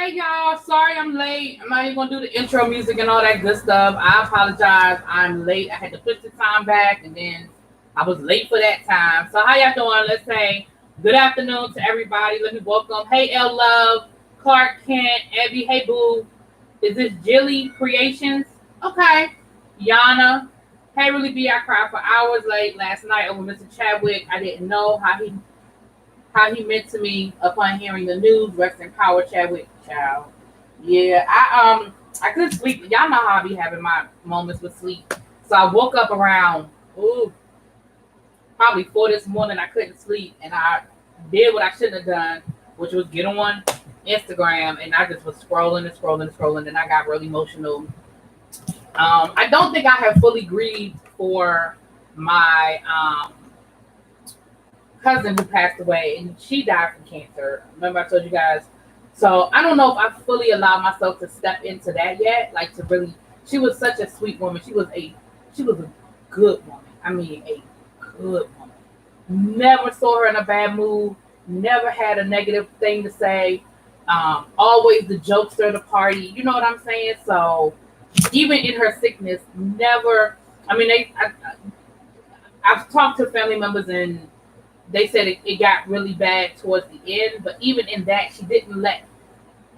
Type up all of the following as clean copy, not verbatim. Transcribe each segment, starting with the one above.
Hey y'all, sorry I'm late. I'm not even gonna do the intro music and all that good stuff. I apologize. I'm late. I had to push the time back and then I was late for that time. So how y'all doing? Let's say good afternoon to everybody. Let me welcome. Hey L Love, Clark Kent, Abby, hey Boo. Is this Jilly Creations? Okay. Yana. Hey Really B, I cried for hours late last night over Mr. Chadwick. I didn't know how he meant to me upon hearing the news. Rest in power, Chadwick. Child. Yeah, I couldn't sleep. Y'all know how I be having my moments with sleep. So I woke up around probably 4 this morning. I couldn't sleep, and I did what I shouldn't have done, which was get on Instagram, and I just was scrolling and scrolling and scrolling, and I got really emotional. I don't think I have fully grieved for my cousin who passed away, and she died from cancer. Remember I told you guys. So I don't know if I fully allowed myself to step into that yet. Like to really, she was such a sweet woman. She was a good woman. I mean, a good woman. Never saw her in a bad mood. Never had a negative thing to say. Always the jokester of the party. You know what I'm saying? So even in her sickness, never. I mean, I've talked to family members and they said it got really bad towards the end, but even in that, she didn't let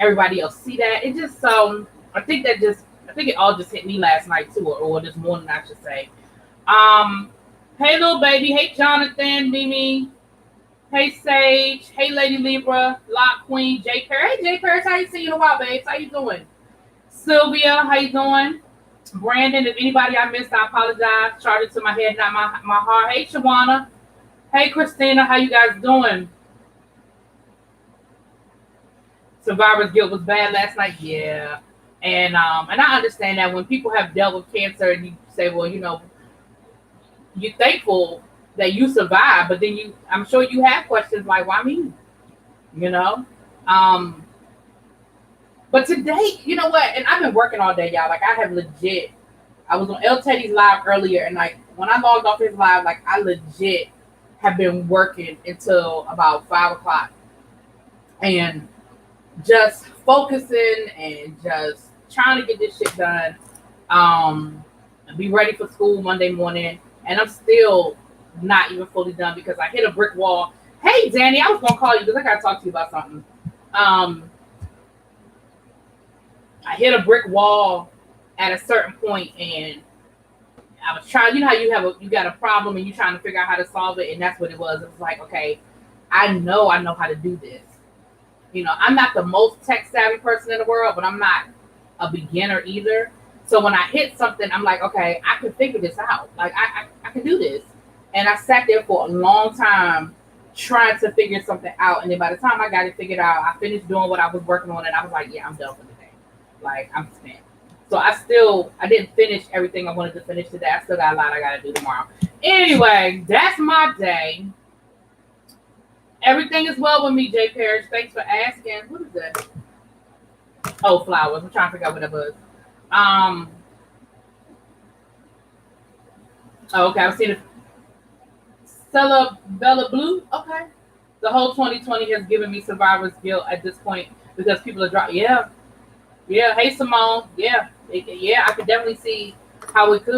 everybody else see that. It just I think it all just hit me last night too, or this morning I should say. Hey little baby, hey Jonathan, Mimi, hey Sage, hey Lady Libra, Lock Queen, J Paris. Hey J Paris, how you seen you in a while, babes? How you doing? Sylvia, how you doing? Brandon, if anybody I missed, I apologize. Charted to my head, not my heart. Hey Shawana. Hey Christina, how you guys doing? Survivor's guilt was bad last night, yeah. And I understand that when people have dealt with cancer and you say, well, you're thankful that you survived, but then I'm sure you have questions like, why me? You know? But today, you know what? And I've been working all day, y'all. Like I was on El Teddy's live earlier, and like when I logged off his live, like I legit have been working until about 5 o'clock and just focusing and just trying to get this shit done. And be ready for school Monday morning. And I'm still not even fully done because I hit a brick wall. Hey Danny, I was gonna call you because I gotta talk to you about something. I hit a brick wall at a certain point and I was trying, you know how you got a problem and you're trying to figure out how to solve it, and that's what it was. It was like, okay, I know how to do this. I'm not the most tech savvy person in the world, but I'm not a beginner either. So when I hit something, I'm like, okay, I can figure this out. Like I can do this. And I sat there for a long time trying to figure something out. And then by the time I got it figured out, I finished doing what I was working on, and I was like, yeah, I'm done for the day. Like I'm spent. So I didn't finish everything I wanted to finish today. I still got a lot I got to do tomorrow. Anyway, that's my day. Everything is well with me, Jay Parrish. Thanks for asking. What is that? Oh, flowers. I'm trying to figure out what that was. Okay, I've seen it. Stella Bella Blue. Okay. The whole 2020 has given me survivor's guilt at this point because people are dropping. Yeah. Yeah. Hey, Simone. Yeah. I could definitely see how it could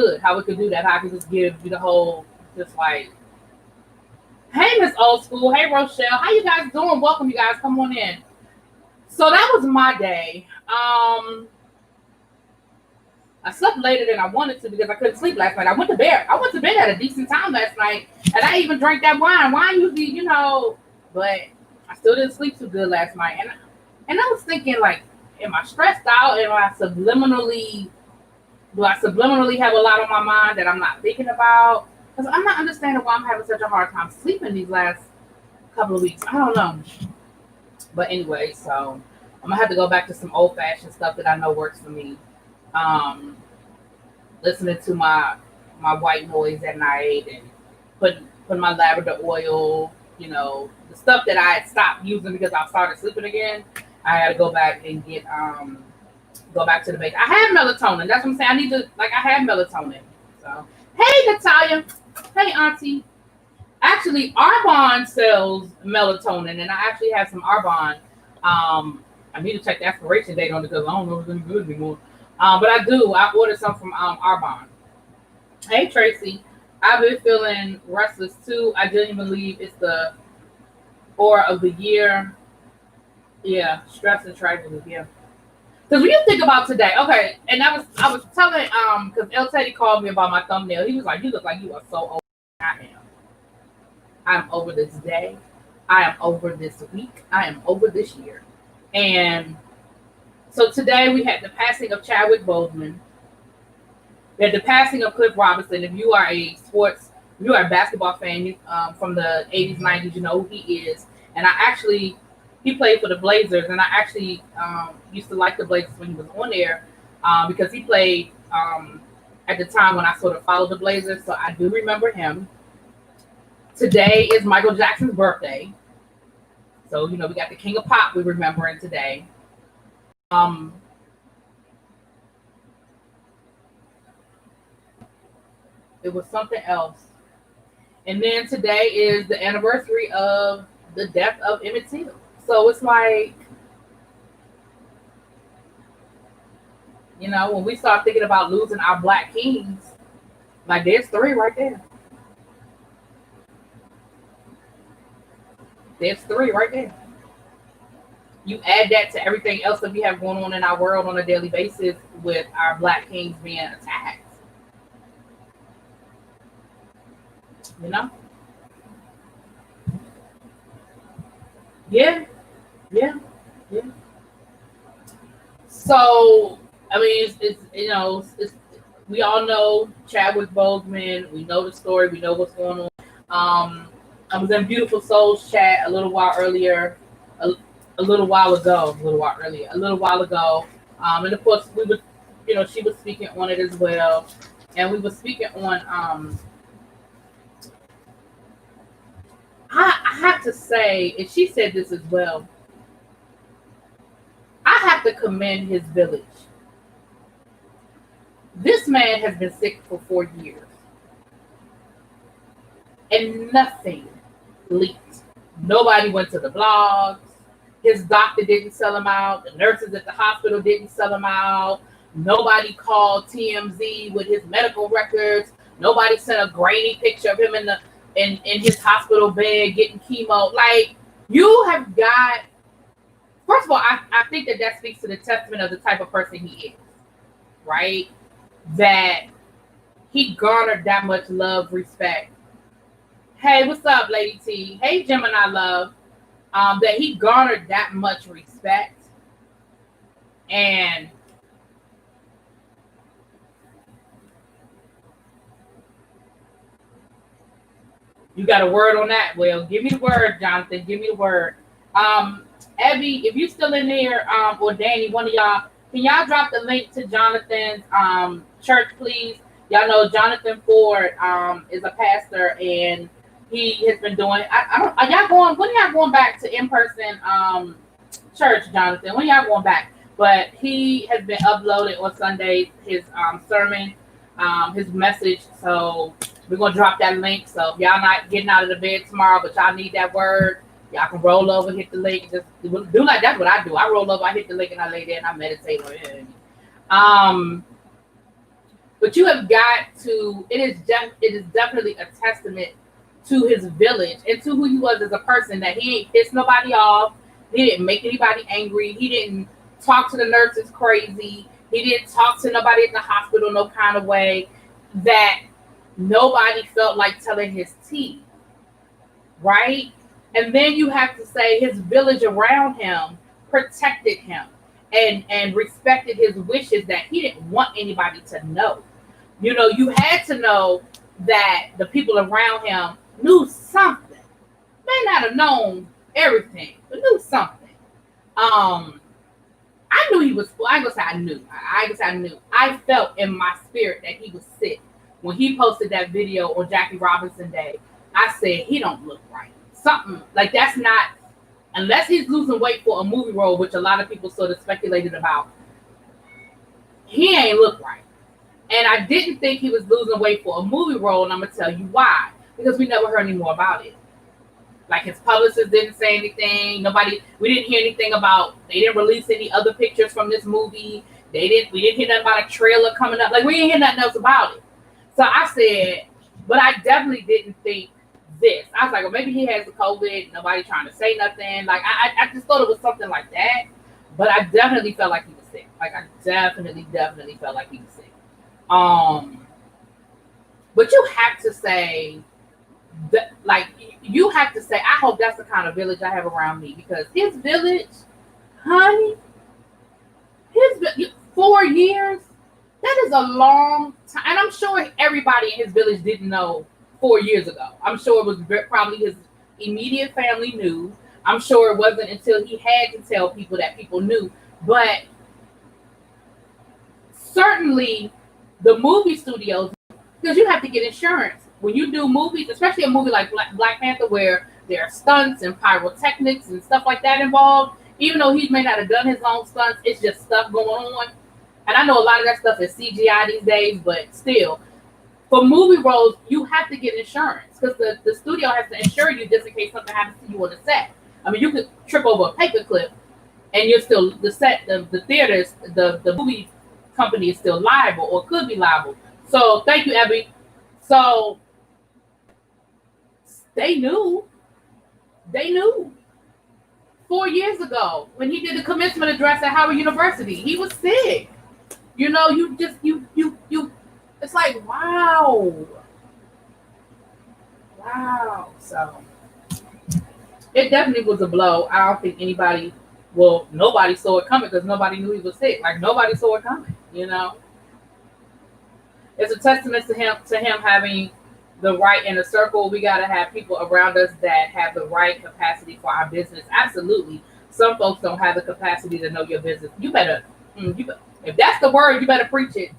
do that. How I could just give you the whole, just like, hey, Miss Old School. Hey, Rochelle. How you guys doing? Welcome, you guys. Come on in. So that was my day. I slept later than I wanted to because I couldn't sleep last night. I went to bed at a decent time last night, and I even drank that wine. Wine usually, but I still didn't sleep too good last night. And I was thinking, like, am I stressed out? Do I subliminally have a lot on my mind that I'm not thinking about? Because I'm not understanding why I'm having such a hard time sleeping these last couple of weeks. I don't know. But anyway, so I'm gonna have to go back to some old-fashioned stuff that I know works for me. Listening to my white noise at night and putting my lavender oil, the stuff that I had stopped using because I started sleeping again. I had to go back and go back to the base. I have melatonin. That's what I'm saying. I need to, I have melatonin. So, hey, Natalia. Hey, Auntie. Actually, Arbonne sells melatonin, and I actually have some Arbonne. I need to check the expiration date on it because I don't know if it's any good anymore. But I do. I ordered some from Arbonne. Hey Tracy, I've been feeling restless too. I didn't believe it's the aura of the year. Yeah, stress and tragedy. Yeah. Because when you think about today, okay, and I was telling because El Teddy called me about my thumbnail. He was like, "You look like you are so old." I am. I'm over this day. I am over this week. I am over this year. And so today we had the passing of Chadwick Boseman. We had the passing of Cliff Robinson. If you are a basketball fan from the 80s, 90s, you know who he is. And he played for the Blazers, and I actually used to like the Blazers when he was on there because he played at the time when I sort of followed the Blazers, so I do remember him. Today is Michael Jackson's birthday. So, we got the King of Pop we're remembering today. It was something else. And then today is the anniversary of the death of Emmett Till. So it's like, when we start thinking about losing our Black kings, like there's 3 right there. There's 3 right there. You add that to everything else that we have going on in our world on a daily basis with our Black kings being attacked. Yeah. So, I mean, it's we all know Chadwick Boseman. We know the story. We know what's going on. I was in Beautiful Souls chat a little while earlier, a little while ago, and of course we would, she was speaking on it as well, and we were speaking on. I have to say, and she said this as well. I have to commend his village. This man has been sick for 4 years, and nothing leaked. Nobody went to the blogs. His doctor didn't sell him out. The nurses at the hospital didn't sell him out. Nobody called TMZ with his medical records. Nobody sent a grainy picture of him in his hospital bed getting chemo. Like, you have got. First of all, I think that speaks to the testament of the type of person he is, right? That he garnered that much love, respect. Hey, what's up, Lady T? Hey, Gemini Love. That he garnered that much respect. And you got a word on that? Well, give me the word, Jonathan. Give me the word. Abby, if you're still in there, or Danny, one of y'all, can y'all drop the link to Jonathan's church, please? Y'all know Jonathan Ford is a pastor, and he has been doing. Are y'all going? When are y'all going back to in-person church, Jonathan? When y'all going back? But he has been uploaded on Sundays, his sermon, his message. So we're gonna drop that link. So if y'all not getting out of the bed tomorrow, but y'all need that word, y'all can roll over, hit the link. Just do like that's what I do. I roll over, I hit the link, and I lay there and I meditate on it. But you have got to. It is definitely a testament to his village and to who he was as a person, that he ain't pissed nobody off. He didn't make anybody angry. He didn't talk to the nurses crazy. He didn't talk to nobody in the hospital no kind of way. That nobody felt like telling his tea, right? And then you have to say his village around him protected him and respected his wishes, that he didn't want anybody to know. You had to know that the people around him knew something. May not have known everything, but knew something. I knew he was. Well, I ain't gonna say I knew. I knew. I felt in my spirit that he was sick when he posted that video on Jackie Robinson Day. I said, he don't look right. Something like that's not, unless he's losing weight for a movie role, which a lot of people sort of speculated about. He ain't look right. And I didn't think he was losing weight for a movie role, and I'm gonna tell you why. Because we never heard any more about it. Like his publicist didn't say anything. We didn't hear anything about. They didn't release any other pictures from this movie. We didn't hear nothing about a trailer coming up. Like we didn't hear nothing else about it. So I said, but I definitely didn't think this. I was like, well, maybe he has the COVID. Nobody trying to say nothing. Like I just thought it was something like that. But I definitely felt like he was sick. Like I definitely felt like he was sick. But you have to say that, like you have to say, I hope that's the kind of village I have around me, because his village, honey, 4 years. That is a long time, and I'm sure everybody in his village didn't know 4 years ago. I'm sure it was probably his immediate family knew. I'm sure it wasn't until he had to tell people that people knew. But certainly the movie studios, because you have to get insurance when you do movies, especially a movie like Black Panther, where there are stunts and pyrotechnics and stuff like that involved. Even though he may not have done his own stunts, it's just stuff going on. And I know a lot of that stuff is CGI these days, but still, for movie roles, you have to get insurance, because the studio has to insure you just in case something happens to you on the set. I mean, you could trip over a paperclip, and you're still the theaters, the movie company is still liable, or could be liable. So thank you, Abby. So they knew 4 years ago when he did the commencement address at Howard University. He was sick. You know, you it's like, wow. So it definitely was a blow. I don't think nobody saw it coming, because nobody knew he was sick. Like nobody saw it coming, you know. It's a testament to him having the right inner circle. We got to have people around us that have the right capacity for our business. Absolutely. Some folks don't have the capacity to know your business. You better, if that's the word, you better preach it.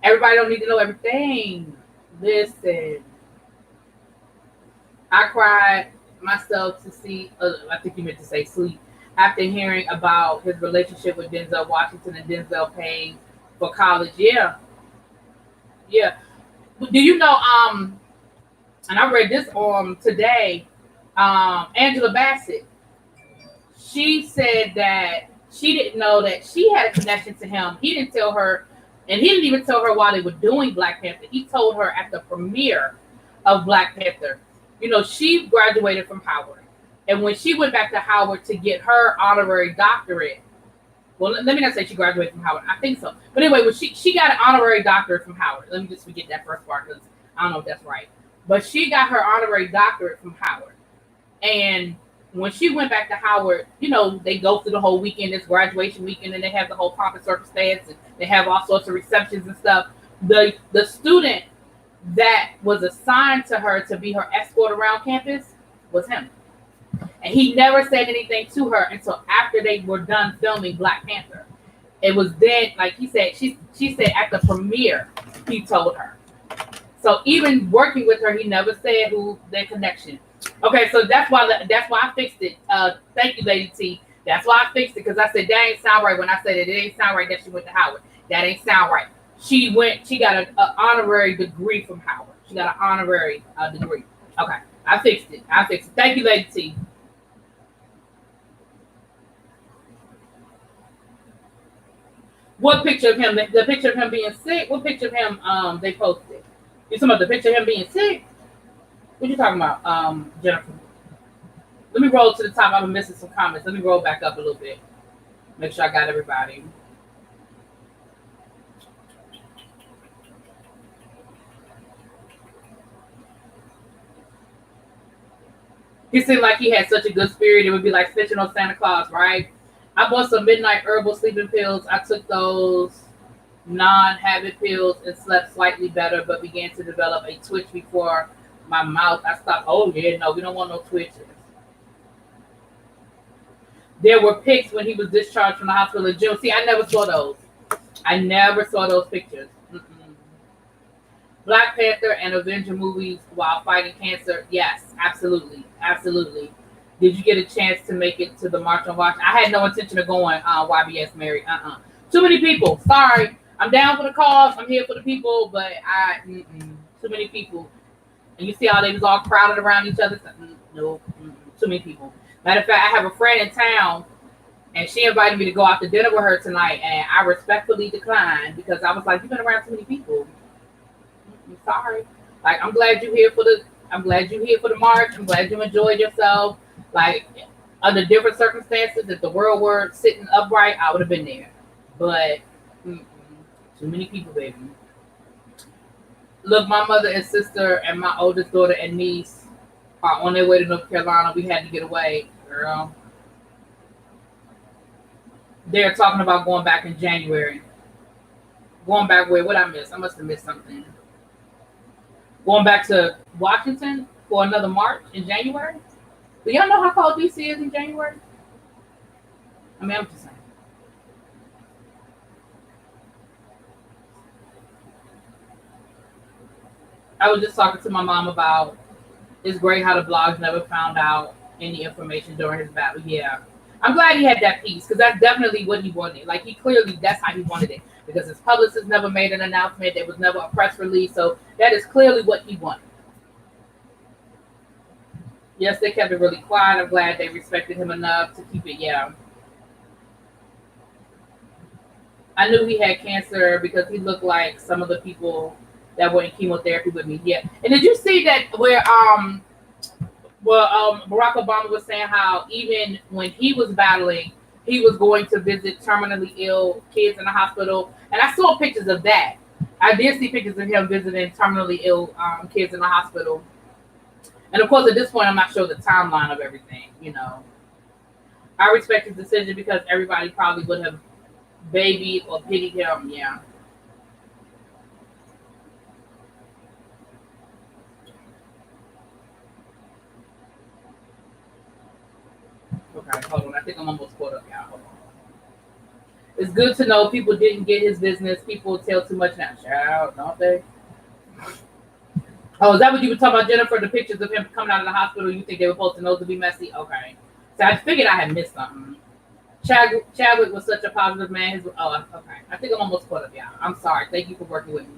Everybody don't need to know everything. Listen, I cried myself to see, I think you meant to say sleep, after hearing about his relationship with Denzel Washington and Denzel paying for college. Yeah. Do you know, and I read this today, Angela Bassett, she said that she didn't know that she had a connection to him. He didn't tell her, and he didn't even tell her while they were doing Black Panther. He told her at the premiere of Black Panther. You know, she graduated from Howard. And when she went back to Howard to get her honorary doctorate, well, let me not say she graduated from Howard. I think so. But anyway, when she got an honorary doctorate from Howard. Let me just forget that first part, because I don't know if that's right. But she got her honorary doctorate from Howard. And when she went back to Howard, you know, they go through the whole weekend, this graduation weekend, and they have the whole pomp and circumstance, and they have all sorts of receptions and stuff. The student that was assigned to her to be her escort around campus was him. And he never said anything to her until after they were done filming Black Panther. It was then, like he said, she said at the premiere, he told her. So even working with her, he never said who their connection. Okay, so that's why I fixed it. Thank you, Lady T. That's why I fixed it, because I said that ain't sound right when I said it. It ain't sound right that she went to Howard. That ain't sound right. She got an honorary degree from Howard. She got an honorary degree. Okay, I fixed it. Thank you, Lady T. What picture of him? The picture of him being sick? What picture of him they posted? You talking about the picture of him being sick? What you talking about, Jennifer? Let me roll to the top. I'm missing some comments. Let me roll back up a little bit. Make sure I got everybody. He seemed like he had such a good spirit. It would be like snitching on Santa Claus, right? I bought some midnight herbal sleeping pills. I took those non-habit pills and slept slightly better, but began to develop a twitch before my mouth. I stopped. Oh, yeah, no, we don't want no twitches. There were pics when he was discharged from the hospital in June. See, I never saw those. Pictures. Black Panther and Avenger movies while fighting cancer. Yes, absolutely. Did you get a chance to make it to the March on Watch? I had no intention of going. YBS Mary. Too many people. Sorry. I'm down for the cause. I'm here for the people, but too many people. And you see how they was all crowded around each other. No, too many people. Matter of fact, I have a friend in town, and she invited me to go out to dinner with her tonight, and I respectfully declined because I was like, "You've been around too many people. I'm sorry. Like, I'm glad you're here for the march. I'm glad you enjoyed yourself. Like, under different circumstances, if the world were sitting upright, I would have been there. But too many people, baby. Look, my mother and sister and my oldest daughter and niece are on their way to North Carolina. We had to get away, girl. They're talking about going back in January. Going back where? What I missed? I must have missed something. Going back to Washington for another march in January. Do y'all know how cold DC is in January? I mean, I'm just saying. I was just talking to my mom about it's great how the blogs never found out any information during his battle. Yeah. I'm glad he had that piece because that's definitely what he wanted. Like, he clearly, that's how he wanted it because his publicist never made an announcement. There was never a press release. So that is clearly what he wanted. Yes, they kept it really quiet. I'm glad they respected him enough to keep it. Yeah. I knew he had cancer because he looked like some of the people that were in chemotherapy with me. Yeah. And did you see that where Barack Obama was saying how even when he was battling, he was going to visit terminally ill kids in the hospital. And I saw pictures of that. I did see pictures of him visiting terminally ill kids in the hospital. And of course, at this point, I'm not sure the timeline of everything, you know. I respect his decision because everybody probably would have babied or pitied him. Yeah. Okay, hold on. I think I'm almost caught up, y'all. Hold on. It's good to know people didn't get his business. People tell too much now. Child, don't they? Oh, is that what you were talking about, Jennifer? The pictures of him coming out of the hospital, you think they were supposed to know to be messy? Okay. So I figured I had missed something. Chadwick was such a positive man. Okay. I think I'm almost caught up, y'all. I'm sorry. Thank you for working with me.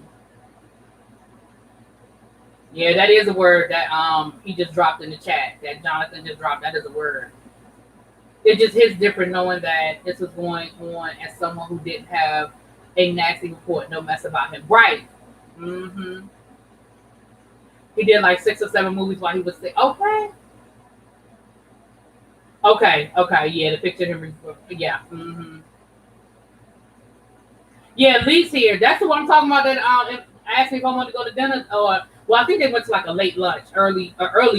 Yeah, that is a word that he just dropped in the chat. That Jonathan just dropped. That is a word. It just hits different knowing that this was going on as someone who didn't have a nasty report, no mess about him. Right. Mm-hmm. He did like 6 or 7 movies while he was sick. Okay. Okay. Yeah, the picture of him. Yeah. Mm-hmm. Yeah, Lee's here. That's the one I'm talking about. That asked me if I wanted to go to dinner. Or well, I think they went to like a late lunch, early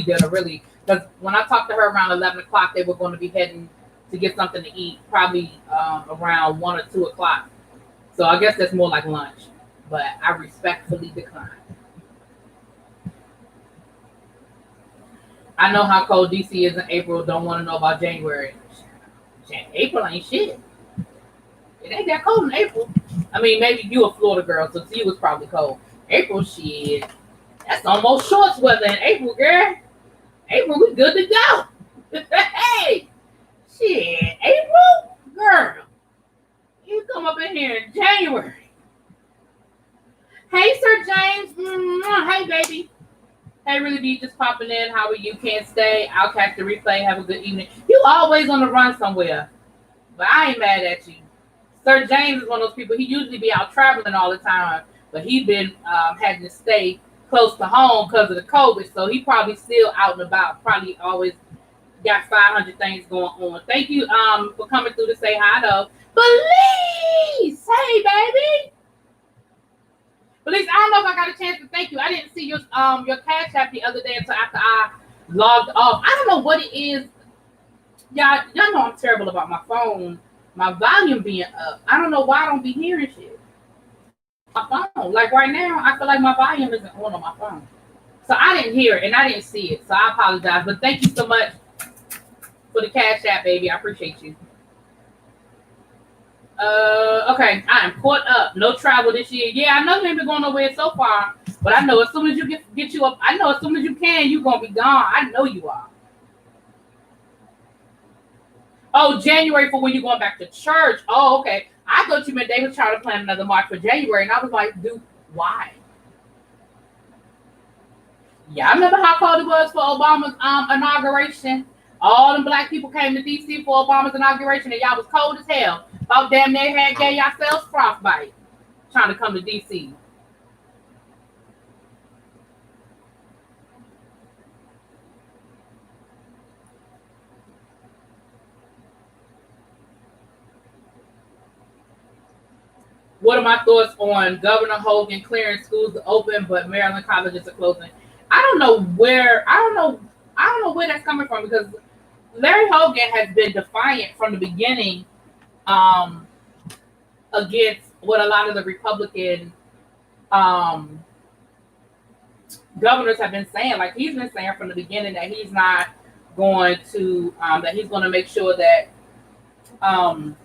dinner, really. Because when I talked to her around 11 o'clock, they were going to be heading to get something to eat, probably around 1 or 2 o'clock. So I guess that's more like lunch. But I respectfully declined. I know how cold DC is in April. Don't want to know about January. April ain't shit. It ain't that cold in April. I mean, maybe you a Florida girl, so to you was probably cold. April, shit. That's almost shorts weather in April, girl. April, we good to go. Hey, shit. April? Girl. You come up in here in January. Hey, Sir James. Hey, baby. Hey, Really B, just popping in. How are you? Can't stay. I'll catch the replay. Have a good evening. You always on the run somewhere. But I ain't mad at you. Sir James is one of those people. He usually be out traveling all the time. But he been having to stay close to home because of the COVID. So he probably still out and about. Probably always got 500 things going on. Thank you for coming through to say hi, though. Belize! Hey, baby! Belize, I don't know if I got a chance to thank you. I didn't see your Cash App the other day until after I logged off. I don't know what it is. Y'all know I'm terrible about my phone. My volume being up. I don't know why I don't be hearing shit. My phone. Like right now, I feel like my volume isn't on my phone. So I didn't hear it and I didn't see it. So I apologize. But thank you so much for the Cash App, baby. I appreciate you. Okay, I am caught up. No travel this year. Yeah, I know you ain't been going nowhere so far, but I know as soon as you get you up, I know as soon as you can, you're gonna be gone. I know you are. Oh, January for when you're going back to church. Oh, okay. I thought you meant they were trying to plan another march for January, and I was like, dude, why? Yeah, I remember how cold it was for Obama's inauguration. All them black people came to DC for Obama's inauguration, and y'all was cold as hell. About damn near had gave yourselves frostbite trying to come to DC. What are my thoughts on Governor Hogan clearing schools to open, but Maryland colleges are closing? I don't know where. I don't know where that's coming from because Larry Hogan has been defiant from the beginning um, against what a lot of the Republican um, governors have been saying. Like he's been saying from the beginning that he's not going to that he's going to make sure that um,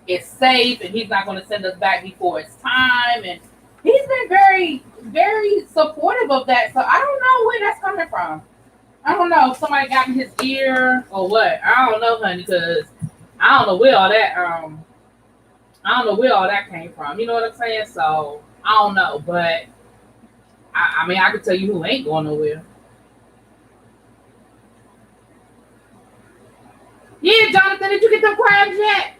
it's safe and he's not going to send us back before it's time. And he's been very, very supportive of that. So I don't know where that's coming from. I don't know if somebody got in his ear or what. I don't know, honey, because I don't know where all that I don't know where all that came from. You know what I'm saying? So I don't know, but I mean I can tell you who ain't going nowhere. Yeah, Jonathan, did you get them crabs yet?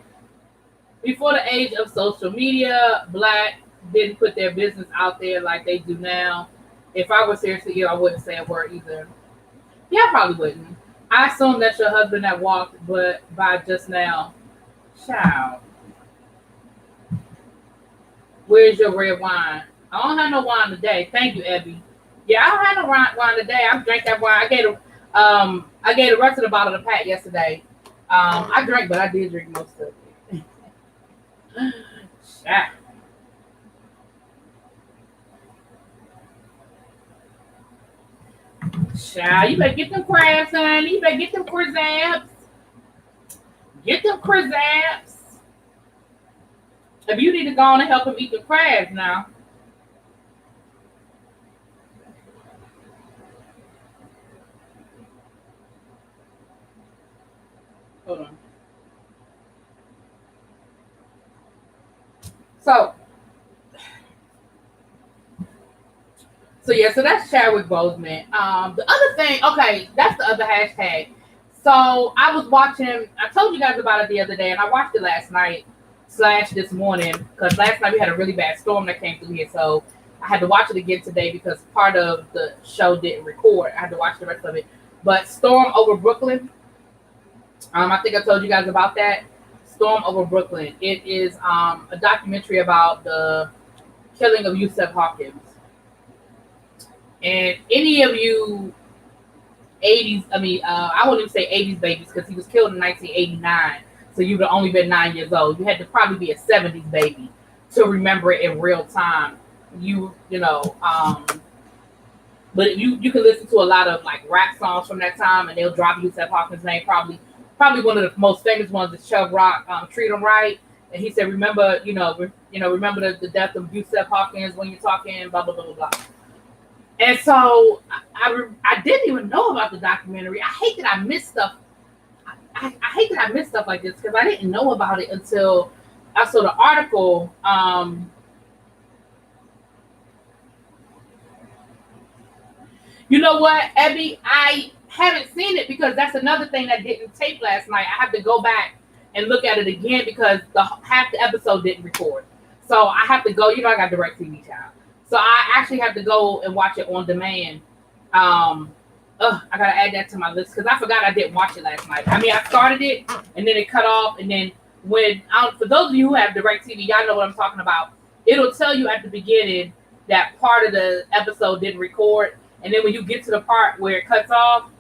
Before the age of social media, black didn't put their business out there like they do now. If I were seriously ill, I wouldn't say a word either. Yeah, I probably wouldn't. I assume that's your husband that walked, but by just now, child, where's your red wine? I don't have no wine today. Thank you, Ebby. Yeah, I don't have no wine today. I drank that wine. I gave the rest of the bottle to Pat yesterday. I drank, but I did drink most of it. Child. Child, you better get them crabs, honey. You better get them crabs. Get them crabs. If you need to go on and help him eat the crabs now. Hold on. So so that's Chadwick Boseman. The other thing, okay, that's the other hashtag. So I was watching. I told you guys about it the other day, and I watched it last night / this morning because last night we had a really bad storm that came through here. So I had to watch it again today because part of the show didn't record. I had to watch the rest of it. But Storm over Brooklyn. I think I told you guys about that. Storm over Brooklyn. It is a documentary about the killing of Yusef Hawkins. And any of you 80s, I wouldn't even say 80s babies because he was killed in 1989. So you would have only been 9 years old. You had to probably be a 70s baby to remember it in real time. But you can listen to a lot of like rap songs from that time, and they'll drop Yusef Hawkins' name. Probably one of the most famous ones is Chubb Rock, "Treat 'Em Right," and he said, "Remember, remember the death of Yusef Hawkins when you're talking blah blah blah blah blah." And so I didn't even know about the documentary. I hate that I missed stuff. I hate that I missed stuff like this because I didn't know about it until I saw the article. You know what, Abby? I haven't seen it because that's another thing that didn't tape last night. I have to go back and look at it again because half the episode didn't record. So I have to go. I got DirecTV child. So I actually have to go and watch it on demand. I gotta add that to my list because I forgot I didn't watch it last night. I mean, I started it and then it cut off. And then for those of you who have DirecTV, y'all know what I'm talking about. It'll tell you at the beginning that part of the episode didn't record. And then when you get to the part where it cuts off,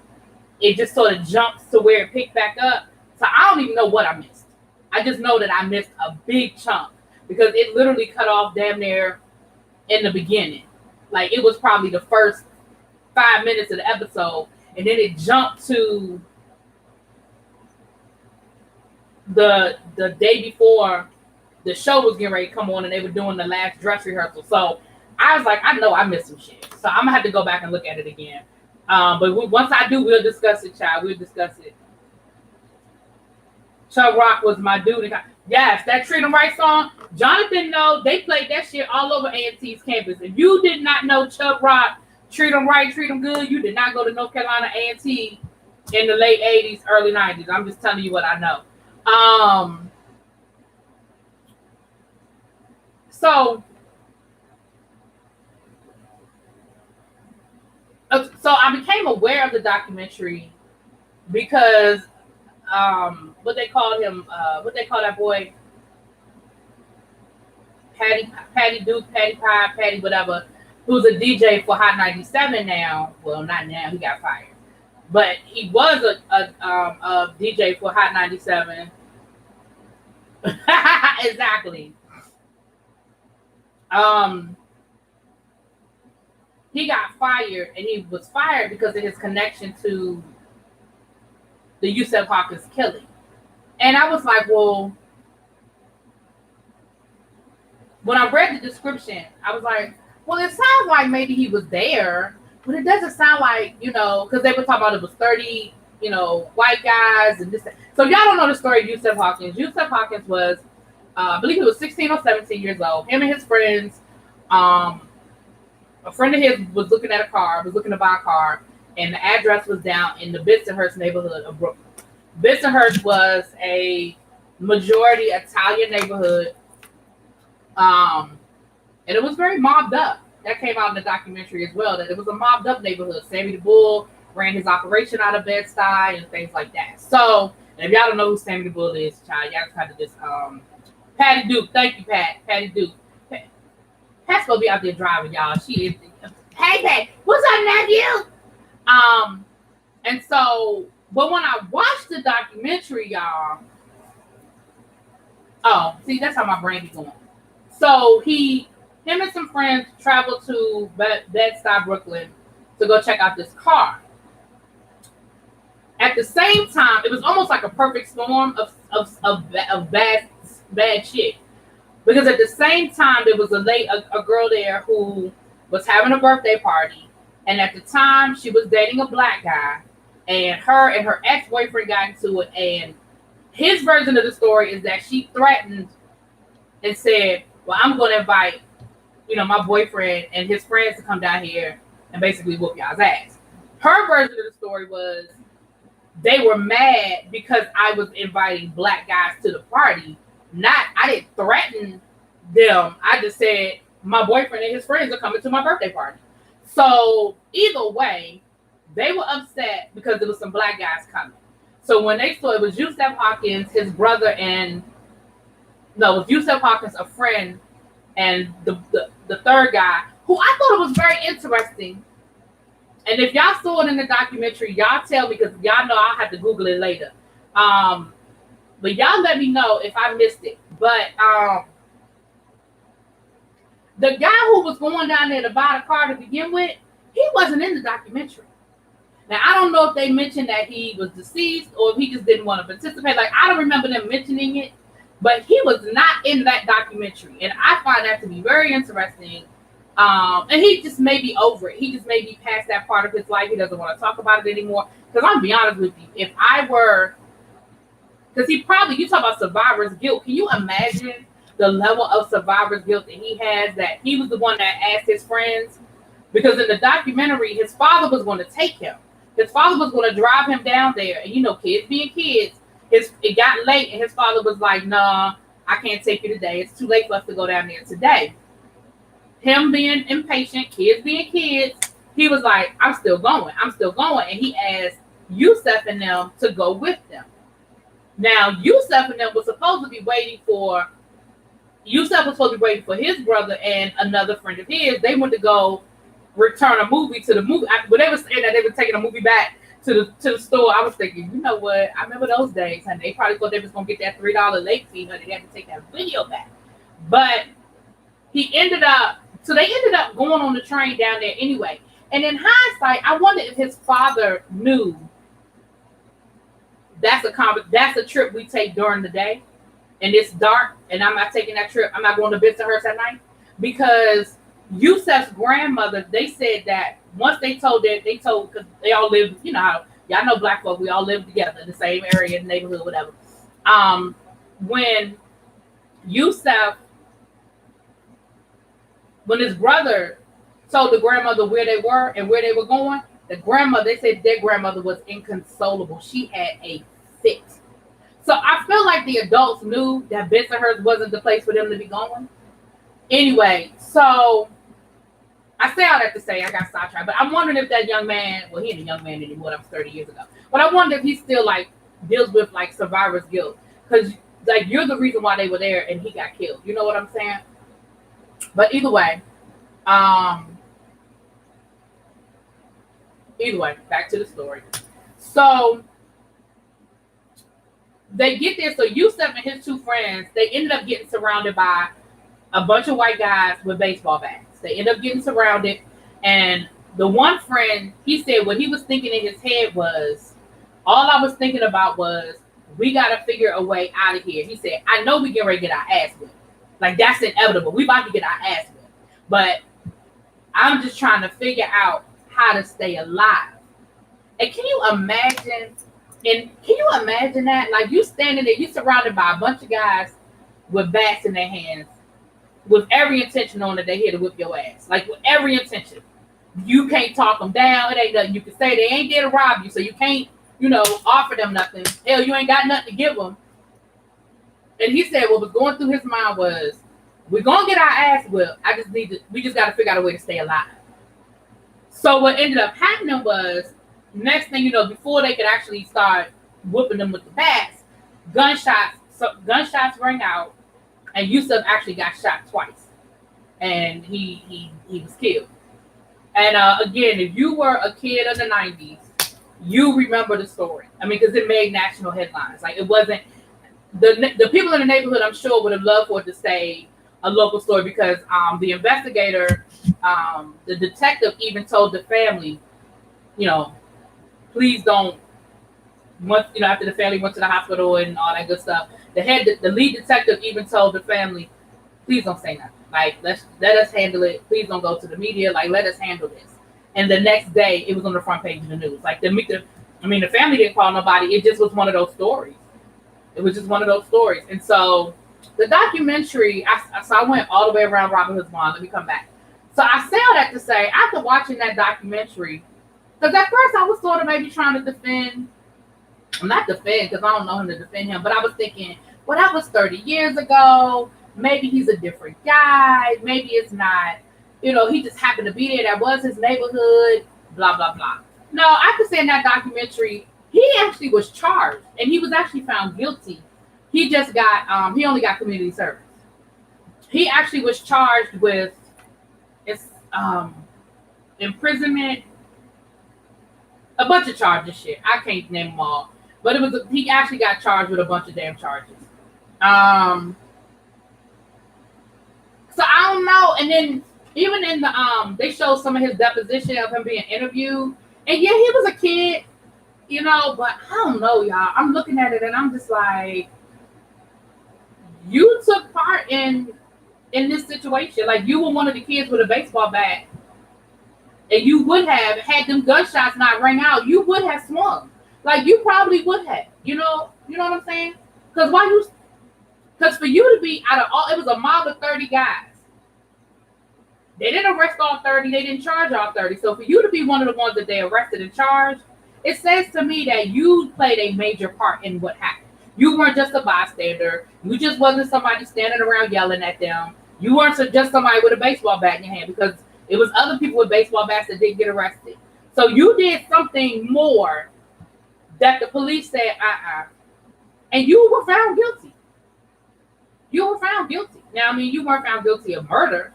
it just sort of jumps to where it picked back up. So I don't even know what I missed. I just know that I missed a big chunk because it literally cut off damn near in the beginning. Like it was probably the first 5 minutes of the episode, and then it jumped to the day before the show was getting ready to come on, and they were doing the last dress rehearsal. So I was like, I know I missed some shit. So I'm gonna have to go back and look at it again. But once I do, we'll discuss it, child. We'll discuss it. Chubb Rock was my dude. Yes, that Treat 'Em Right song. Jonathan, they played that shit all over A&T's campus. If you did not know Chubb Rock treat them right, treat them good. You did not go to North Carolina A&T in the late 80s, early 90s. I'm just telling you what I know. So I became aware of the documentary because what they called him, what they call that boy, Patty Duke, Patty Pie, Patty whatever, who's a DJ for Hot 97 now. Well, not now, he got fired, but he was a DJ for Hot 97. Exactly. He got fired, and he was fired because of his connection to the Yusef Hawkins killing. And I was like, well, when I read the description, I was like, well, it sounds like maybe he was there, but it doesn't sound like, because they were talking about it was 30, white guys and this. So y'all don't know the story of Yusef Hawkins. Yusef Hawkins was, I believe he was 16 or 17 years old. Him and his friends, a friend of his was looking to buy a car, and the address was down in the Bensonhurst neighborhood of Brooklyn. Bensonhurst was a majority Italian neighborhood, and it was very mobbed up. That came out in the documentary as well, that it was a mobbed up neighborhood. Sammy the Bull ran his operation out of Bed-Stuy and things like that. So, and if y'all don't know who Sammy the Bull is, child, y'all kind of just, Patty Duke, thank you, Pat, Patty Duke. Pat's gonna be out there driving, y'all. She is. Hey, Pat, what's up, nephew? And so, but when I watched the documentary, y'all, see, that's how my brain be going. So him and some friends traveled to Bed-Stuy, Brooklyn, to go check out this car. At the same time, it was almost like a perfect storm of bad shit. Because at the same time, there was a girl there who was having a birthday party. And at the time, she was dating a black guy. And her ex-boyfriend got into it. And his version of the story is that she threatened and said, well, I'm going to invite, my boyfriend and his friends to come down here and basically whoop y'all's ass. Her version of the story was they were mad because I was inviting black guys to the party. I didn't threaten them. I just said my boyfriend and his friends are coming to my birthday party. So either way, they were upset because there was some black guys coming. So when they saw it was Yusef Hawkins, his brother, it was Yusef Hawkins, a friend, and the third guy, who I thought it was very interesting. And if y'all saw it in the documentary, y'all tell me, because y'all know I'll have to Google it later. But y'all let me know if I missed it. But the guy who was going down there to buy the car to begin with, he wasn't in the documentary. Now, I don't know if they mentioned that he was deceased or if he just didn't want to participate. Like, I don't remember them mentioning it, but he was not in that documentary. And I find that to be very interesting. And he just may be over it. He just may be past that part of his life. He doesn't want to talk about it anymore. Because I'm going to be honest with you, if I were... Because you talk about survivor's guilt. Can you imagine the level of survivor's guilt that he has, that he was the one that asked his friends? Because in the documentary, his father was going to take him. His father was going to drive him down there. And, kids being kids, it got late, and his father was like, nah, I can't take you today. It's too late for us to go down there today. Him being impatient, kids being kids, he was like, I'm still going. And he asked Yusef and them to go with them. Now, Yusef and them was supposed to be waiting for his brother and another friend of his. They went to go return a movie to the movie. When they were saying that they were taking a movie back to the store, I was thinking, you know what? I remember those days, and they probably thought they was going to get that $3 late fee, but they had to take that video back. But they ended up going on the train down there anyway. And in hindsight, I wonder if his father knew that's a trip we take during the day, and it's dark, and I'm not taking that trip. I'm not going to Bensonhurst at night, because Yusef's grandmother, they said that once they told, because they all lived, how y'all know black folk, we all live together in the same area, neighborhood, whatever. When his brother told the grandmother where they were and where they were going. The grandmother, they said their grandmother was inconsolable. She had a fit. So I feel like the adults knew that Bensonhurst wasn't the place for them to be going. Anyway, so I say all that to say I got sidetracked, but I'm wondering if that young man, well, he ain't a young man anymore. That was 30 years ago. But I wonder if he still like deals with like survivor's guilt, because like you're the reason why they were there and he got killed. You know what I'm saying? But either way, back to the story. So they get there. So Yusuf and his two friends, they ended up getting surrounded by a bunch of white guys with baseball bats. They end up getting surrounded, and the one friend, he said what he was thinking in his head was, all I was thinking about was, we got to figure a way out of here. He said, I know we get ready to get our ass whipped. Like, that's inevitable. We about to get our ass whipped. But I'm just trying to figure out how to stay alive. And can you imagine that? Like, you standing there, you surrounded by a bunch of guys with bats in their hands, with every intention on that they're here to whip your ass. Like, with every intention. You can't talk them down. It ain't nothing you can say. They ain't there to rob you, so you can't, offer them nothing. Hell, you ain't got nothing to give them. And he said what was going through his mind was, we're going to get our ass whipped. We just got to figure out a way to stay alive. So what ended up happening was, next thing you know, before they could actually start whooping them with the bats, gunshots rang out, and Yusuf actually got shot twice, and he was killed. And again, if you were a kid of the 90s, you remember the story. I mean, because it made national headlines. Like, it wasn't the people in the neighborhood, I'm sure, would have loved for it to stay a local story, because the investigator, the detective, even told the family, please don't. Once after the family went to the hospital and all that good stuff, the lead detective even told the family, please don't say nothing. Like, let us handle it. Please don't go to the media. Like, let us handle this. And the next day, it was on the front page of the news. Like, the family didn't call nobody. It just was one of those stories. It was just one of those stories. And so the documentary, I went all the way around Robin Hood's Bond. Let me come back. So I say all that to say, after watching that documentary, because at first I was sort of maybe trying to defend, not defend, because I don't know him to defend him, but I was thinking, well, that was 30 years ago. Maybe he's a different guy. Maybe it's not, he just happened to be there. That was his neighborhood, blah, blah, blah. No, after seeing that documentary, he actually was charged, and he was actually found guilty. He just got, he only got community service. He actually was charged with imprisonment, a bunch of charges, shit. I can't name them all. But he actually got charged with a bunch of damn charges. So I don't know. And then even in the they showed some of his deposition of him being interviewed. And yeah, he was a kid, but I don't know, y'all. I'm looking at it and I'm just like, you took part in this situation. Like, you were one of the kids with a baseball bat, and you would have had them gunshots not ring out. You would have swung. Like, you probably would have. You know what I'm saying? Because for you to be out of all, it was a mob of 30 guys. They didn't arrest all 30. They didn't charge all 30. So for you to be one of the ones that they arrested and charged, it says to me that you played a major part in what happened. You weren't just a bystander. You just wasn't somebody standing around yelling at them. You weren't just somebody with a baseball bat in your hand, because it was other people with baseball bats that didn't get arrested. So you did something more that the police said, and you were found guilty. You were found guilty. Now, I mean, you weren't found guilty of murder.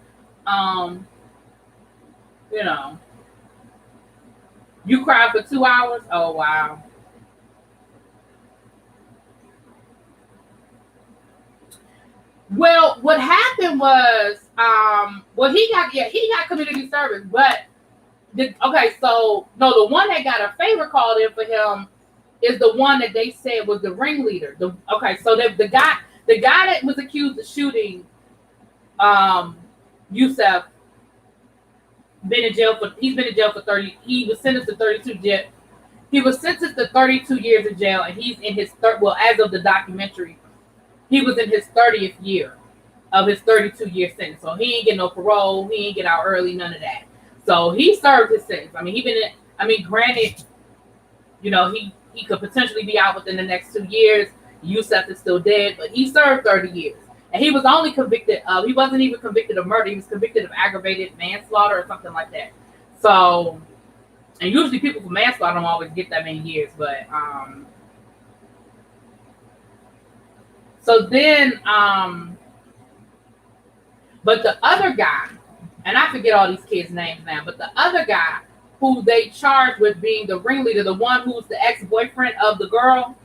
You cried for 2 hours. Oh, wow. Well, what happened was, he got community service, but the one that got a favor called in for him is the one that they said was the ringleader. The guy that was accused of shooting Yusuf he's been in jail for 30. He was sentenced to 32 years. He was sentenced to 32 years in jail, and he's in his as of the documentary, he was in his 30th year of his 32-year sentence. So he ain't get no parole. He ain't get out early. None of that. So he served his sentence. I mean, granted, he could potentially be out within the next 2 years. Yusef is still dead, but he served 30 years. And he was only convicted of, he wasn't even convicted of murder. He was convicted of aggravated manslaughter or something like that. So, and usually people for manslaughter don't always get that many years, but, so then, but the other guy, and I forget all these kids' names now, but the other guy who they charged with being the ringleader, the one who's the ex-boyfriend of the girl,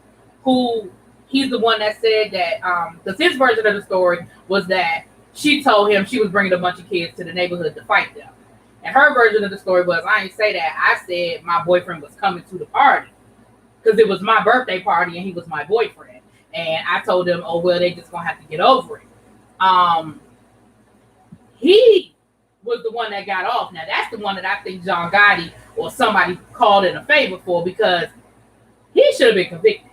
he's the one that said that, because his version of the story was that she told him she was bringing a bunch of kids to the neighborhood to fight them. And her version of the story was, I ain't say that. I said my boyfriend was coming to the party because it was my birthday party and he was my boyfriend. And I told him, oh, well, they just going to have to get over it. He was the one that got off. Now, that's the one that I think John Gotti or somebody called in a favor for because he should have been convicted.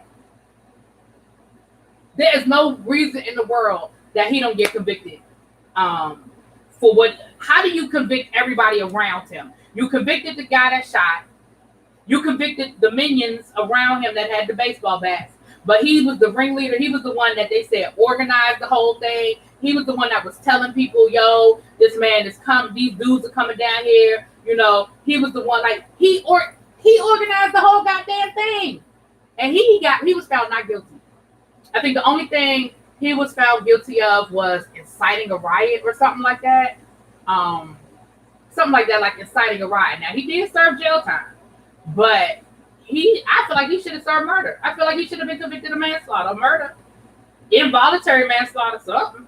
There is no reason in the world that he don't get convicted for what. How do you convict everybody around him? You convicted the guy that shot. You convicted the minions around him that had the baseball bats. But he was the ringleader. He was the one that they said organized the whole thing. He was the one that was telling people, yo, this man is coming. These dudes are coming down here. He was the one, like, he organized the whole goddamn thing. And he was found not guilty. I think the only thing he was found guilty of was inciting a riot or something like that. Like inciting a riot. Now, he did serve jail time. But I feel like he should have served murder. I feel like he should have been convicted of manslaughter, murder, involuntary manslaughter, something.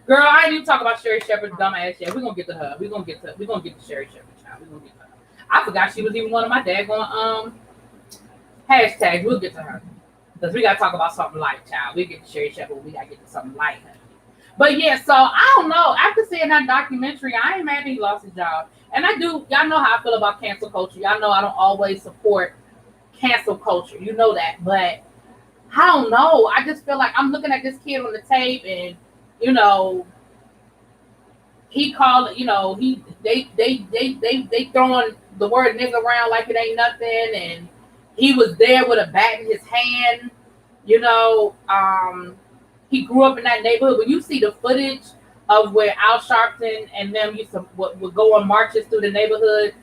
Girl, I ain't even talking about SherriShepard, dumbass yet. We're gonna get to her. We're gonna get to SherriShepard, child. We're gonna get to her. I forgot she was even one of my daggone hashtags. We'll get to her. Because we gotta talk about something light, child. We'll get to SherriShepard, we gotta get to something light, honey. But yeah, so I don't know. After seeing that documentary, I ain't mad that he lost his job. And y'all know how I feel about cancel culture. Y'all know I don't always support cancel culture. You know that. But I don't know. I just feel like I'm looking at this kid on the tape and, he called, they throwing the word nigga around like it ain't nothing. And he was there with a bat in his hand, he grew up in that neighborhood. When you see the footage of where Al Sharpton and them would go on marches through the neighborhood,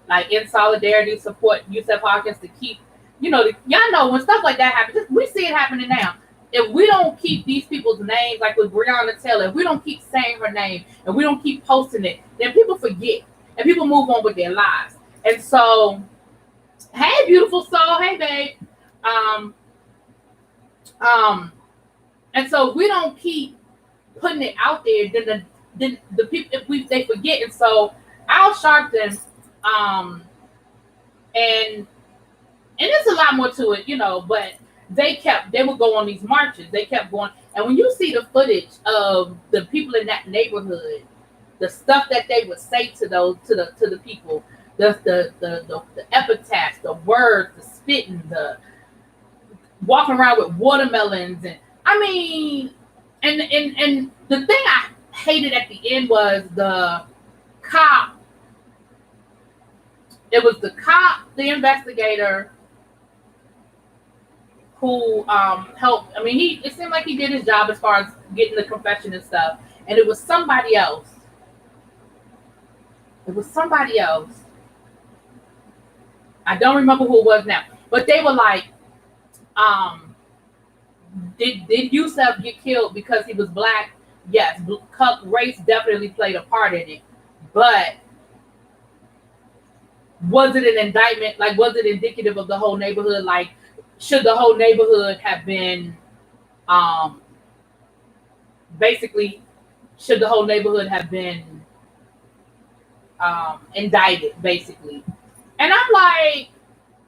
like in solidarity, support Yusef Hawkins to keep, y'all know when stuff like that happens, we see it happening now. If we don't keep these people's names, like with Breonna Taylor, if we don't keep saying her name and we don't keep posting it, then people forget and people move on with their lives. And so, hey, beautiful soul, hey, babe. And so if we don't keep putting it out there, then the people they forget. And so Al Sharpton, and there's a lot more to it, but they would go on these marches. They kept going. And when you see the footage of the people in that neighborhood, the stuff that they would say to the people, the epitaphs, the words, the spitting, the walking around with watermelons, and I mean, and the thing I hated at the end was the cop. It was the cop, the investigator, who helped. I mean, it seemed like he did his job as far as getting the confession and stuff. And it was somebody else. I don't remember who it was now. But they were like, did Yusef get killed because he was black? Yes, race definitely played a part in it. But was it an indictment? Like, was it indicative of the whole neighborhood? Like, should the whole neighborhood have been, indicted, basically? And I'm like,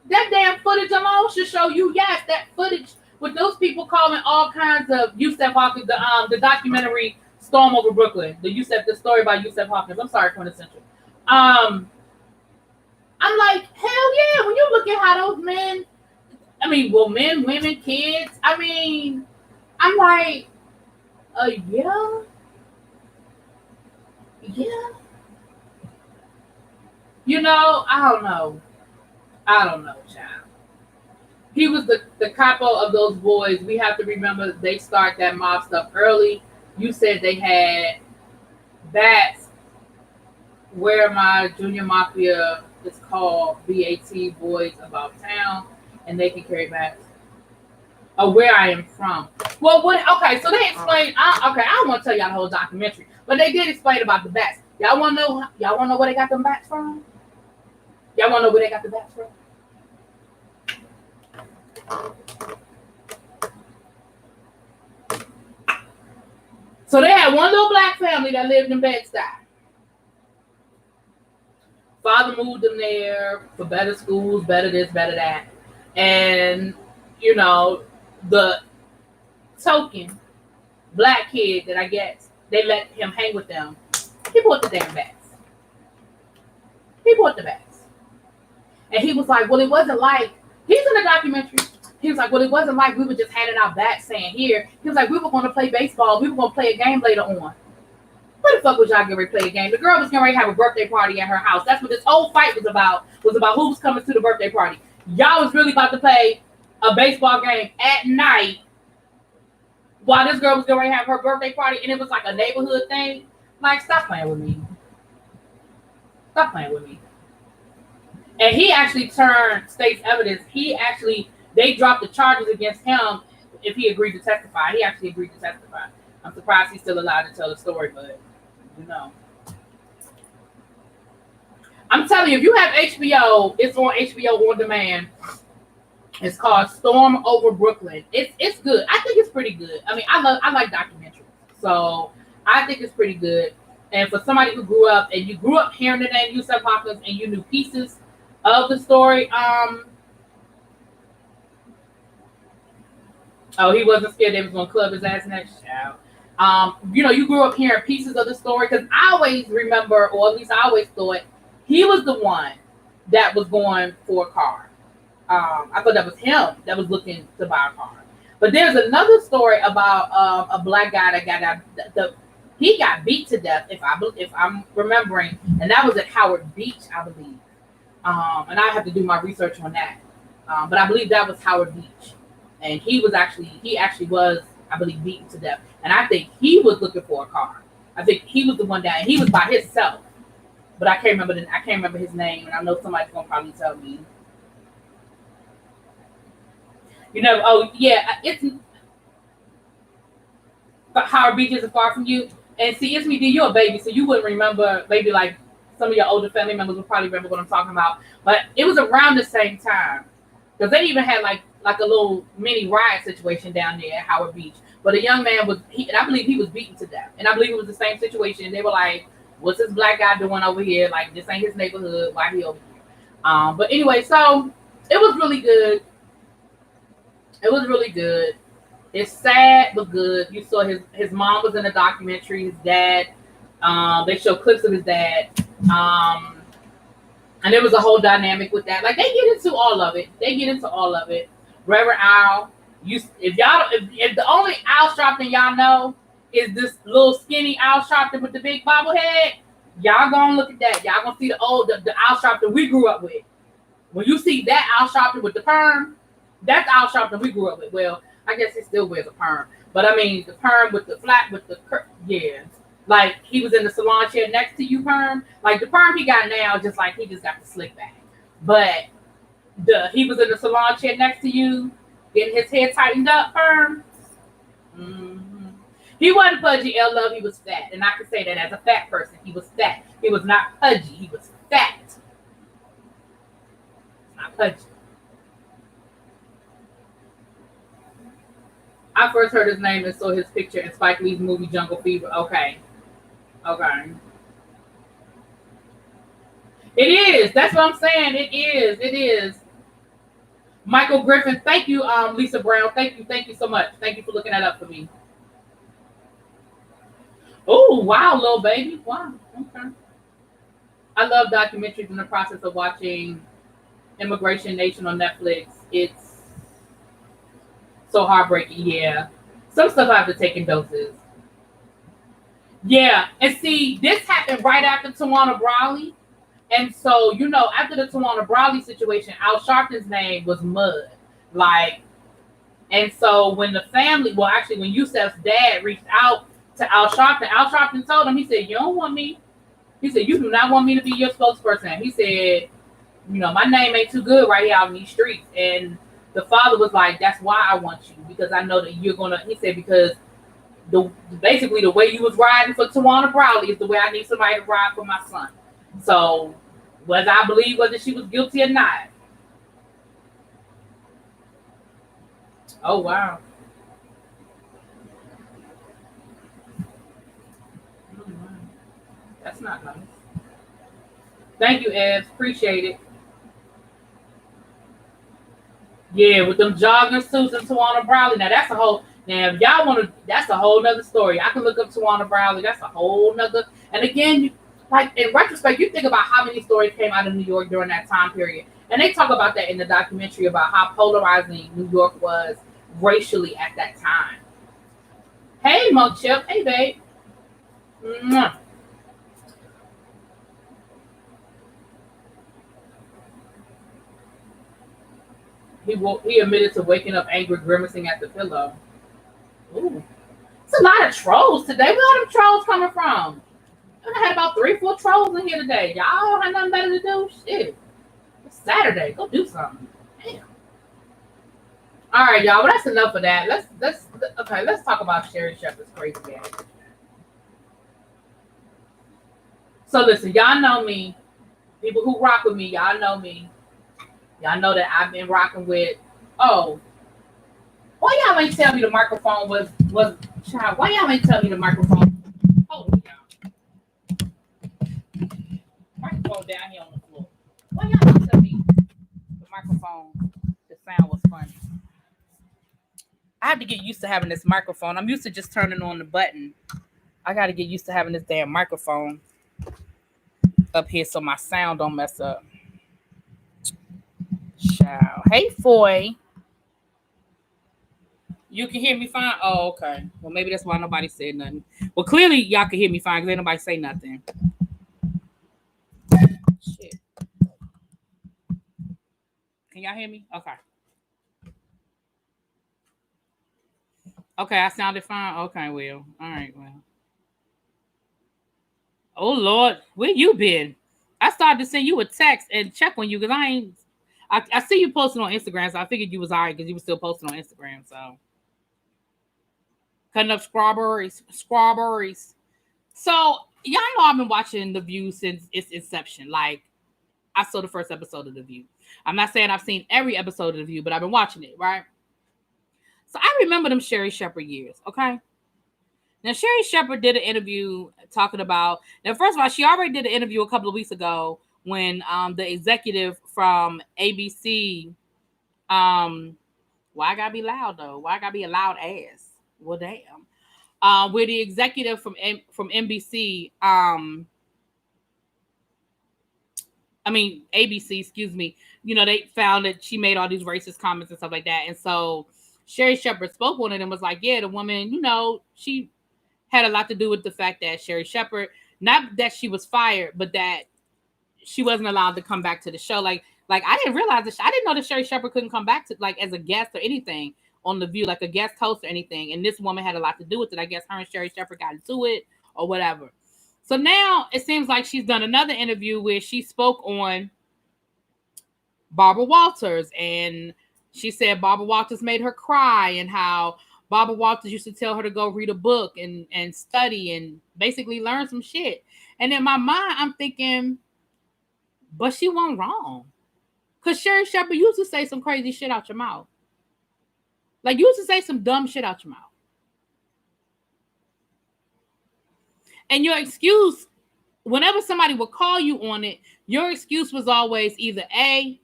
that damn footage alone should show you, yes, that footage with those people calling all kinds of Yusef Hawkins, the documentary Storm Over Brooklyn, the story about Yusef Hawkins. I'm sorry, Quintessential. I'm like, hell yeah, when you look at how those men, men, women, kids, I'm like, yeah. Yeah. You know, I don't know. I don't know, child. He was the capo of those boys. We have to remember they start that mob stuff early. You said they had bats. Where my junior mafia is called BAT Boys About Town, and they can carry bats. Oh, where I am from. Well, what? Okay, so they explained. Okay, I don't want to tell y'all the whole documentary, but they did explain about the bats. Y'all want to know? Y'all want to know where they got them bats from? Y'all want to know where they got the bats from? So they had one little black family that lived in Bed-Stuy. Father moved them there for better schools, better this, better that. And, you know, the token black kid that I guess they let him hang with them, he bought the damn bats. He bought the bats. And he was like, well, it wasn't like, he's in the documentary. He was like, well, it wasn't like we were just handing out bats saying here. He was like, we were going to play baseball. We were going to play a game later on. What the fuck was y'all getting ready to play a game? The girl was getting ready to have a birthday party at her house. That's what this whole fight was about who was coming to the birthday party. Y'all was really about to play a baseball game at night while this girl was getting ready to have her birthday party, and it was like a neighborhood thing. Like, stop playing with me. Stop playing with me. And he actually turned state's evidence. They dropped the charges against him if he agreed to testify. He actually agreed to testify. I'm surprised he's still allowed to tell the story, but you know. I'm telling you, if you have HBO, it's on HBO on demand. It's called Storm Over Brooklyn. It's good. I think it's pretty good. I mean, I like documentaries, so I think it's pretty good. And for somebody who grew up hearing the name Yusef Hawkins and you knew pieces of the story, oh, he wasn't scared they was gonna club his ass next child. You grew up hearing pieces of the story because I always remember, or at least I always thought he was the one that was going for a car. I thought that was him that was looking to buy a car. But there's another story about a black guy that he got beat to death, if I'm remembering, and that was at Howard Beach, I believe. And I have to do my research on that. But I believe that was Howard Beach, and he actually was, I believe, beaten to death. And I think he was looking for a car. I think he was the one that he was by himself. But I can't remember his name, and I know somebody's gonna probably tell me. Oh yeah, it's Howard Beach isn't far from you. And see, it's me, D, you're a baby, so you wouldn't remember. Maybe like some of your older family members will probably remember what I'm talking about. But it was around the same time, because they even had like a little mini riot situation down there at Howard Beach. But a young man and I believe he was beaten to death. And I believe it was the same situation. They were like, what's this black guy doing over here? Like, this ain't his neighborhood. Why he over here? But anyway, so it was really good. It was really good. It's sad but good. You saw his mom was in the documentary. His dad. They show clips of his dad. And there was a whole dynamic with that. Like, they get into all of it. Reverend Al. If the only Al Sharpton y'all know is this little skinny Al Sharpton with the big bobblehead, y'all gonna look at that. Y'all gonna see the Al Sharpton we grew up with. When you see that Al Sharpton with the perm, that's Al Sharpton we grew up with. Well, I guess he still wears a perm, but I mean the perm with the flat with the yeah. Like, he was in the salon chair next to you perm. Like, the perm he got now, just like he just got the slick back. But he was in the salon chair next to you, getting his hair tightened up perm. Mm-hmm. He wasn't pudgy, Love. He was fat. And I can say that as a fat person. He was fat. He was not pudgy. He was fat. Not pudgy. I first heard his name and saw his picture in Spike Lee's movie Jungle Fever. Okay. It is. That's what I'm saying. It is. Michael Griffin. Thank you, Lisa Brown. Thank you so much. Thank you for looking that up for me. Oh, wow, little baby. Wow. Okay. I love documentaries in the process of watching Immigration Nation on Netflix. It's so heartbreaking. Yeah. Some stuff I have to take in doses. Yeah, and see, this happened right after Tawana Brawley. And so, after the Tawana Brawley situation, Al Sharpton's name was Mud. Like, and so when the family, well, actually, when Yusef's dad reached out to Al Sharpton told him, he said, "You don't want me." He said, "You do not want me to be your spokesperson." He said, "My name ain't too good right here out in these streets." And the father was like, "That's why I want you, because I know that you're gonna." He said, "Because basically the way you was riding for Tawana Brawley is the way I need somebody to ride for my son." So whether I believe whether she was guilty or not. Oh wow. That's not nice. Thank you, Ed. Appreciate it. Yeah, with them jogging suits and Tawana Brawley. Now that's a whole. Now if y'all want to, that's a whole nother story. I can look up Tawana Brawley. That's a whole nother. And again, like in retrospect, you think about how many stories came out of New York during that time period, and they talk about that in the documentary about how polarizing New York was racially at that time. Hey, Monk Chip. Hey, babe. Mwah. He admitted to waking up angry, grimacing at the pillow. Ooh. It's a lot of trolls today. Where all them trolls coming from? I had about 3, 4 trolls in here today. Y'all have nothing better to do? Shit. It's Saturday. Go do something. Damn. All right, y'all. Well, that's enough of that. Let's talk about SherriShepard's crazy ass. So listen, y'all know me. People who rock with me, y'all know me. Y'all know that I've been rocking with. Oh, why y'all ain't tell me the microphone was child? Why y'all ain't tell me the microphone? Hold on, y'all. Microphone down here on the floor. Why y'all ain't tell me the microphone? The sound was funny. I have to get used to having this microphone. I'm used to just turning on the button. I got to get used to having this damn microphone up here so my sound don't mess up. Child. Hey, Foy. You can hear me fine? Oh, okay. Well, maybe that's why nobody said nothing. Well, clearly y'all can hear me fine because ain't nobody say nothing. Shit. Can y'all hear me? Okay. Okay, I sounded fine. Okay, well. All right, well. Oh, Lord. Where you been? I started to send you a text and check on you because I see you posting on Instagram, so I figured you was all right because you were still posting on Instagram, so. Cutting up strawberries. So, y'all know I've been watching The View since its inception. Like, I saw the first episode of The View. I'm not saying I've seen every episode of The View, but I've been watching it, right? So I remember them SherriShepard years, okay? Now, SherriShepard did an interview talking about, now, first of all, she already did an interview a couple of weeks ago when the executive from ABC, why I gotta be loud, though? Why I gotta be a loud ass? Well, damn. Where the executive from NBC, ABC, excuse me, they found that she made all these racist comments and stuff like that. And so SherriShepard spoke on it and was like, yeah, the woman, she had a lot to do with the fact that SherriShepard, not that she was fired, but that she wasn't allowed to come back to the show. Like I didn't realize that I didn't know that SherriShepard couldn't come back to like as a guest or anything on The View, like a guest host or anything. And this woman had a lot to do with it. I guess her and SherriShepard got into it or whatever. So now it seems like she's done another interview where she spoke on Barbara Walters, and she said Barbara Walters made her cry and how Barbara Walters used to tell her to go read a book and study and basically learn some shit. And in my mind, I'm thinking, but she wasn't wrong. Because SherriShepard used to say some crazy shit out your mouth. Like, you used to say some dumb shit out your mouth. And your excuse, whenever somebody would call you on it, your excuse was always either A,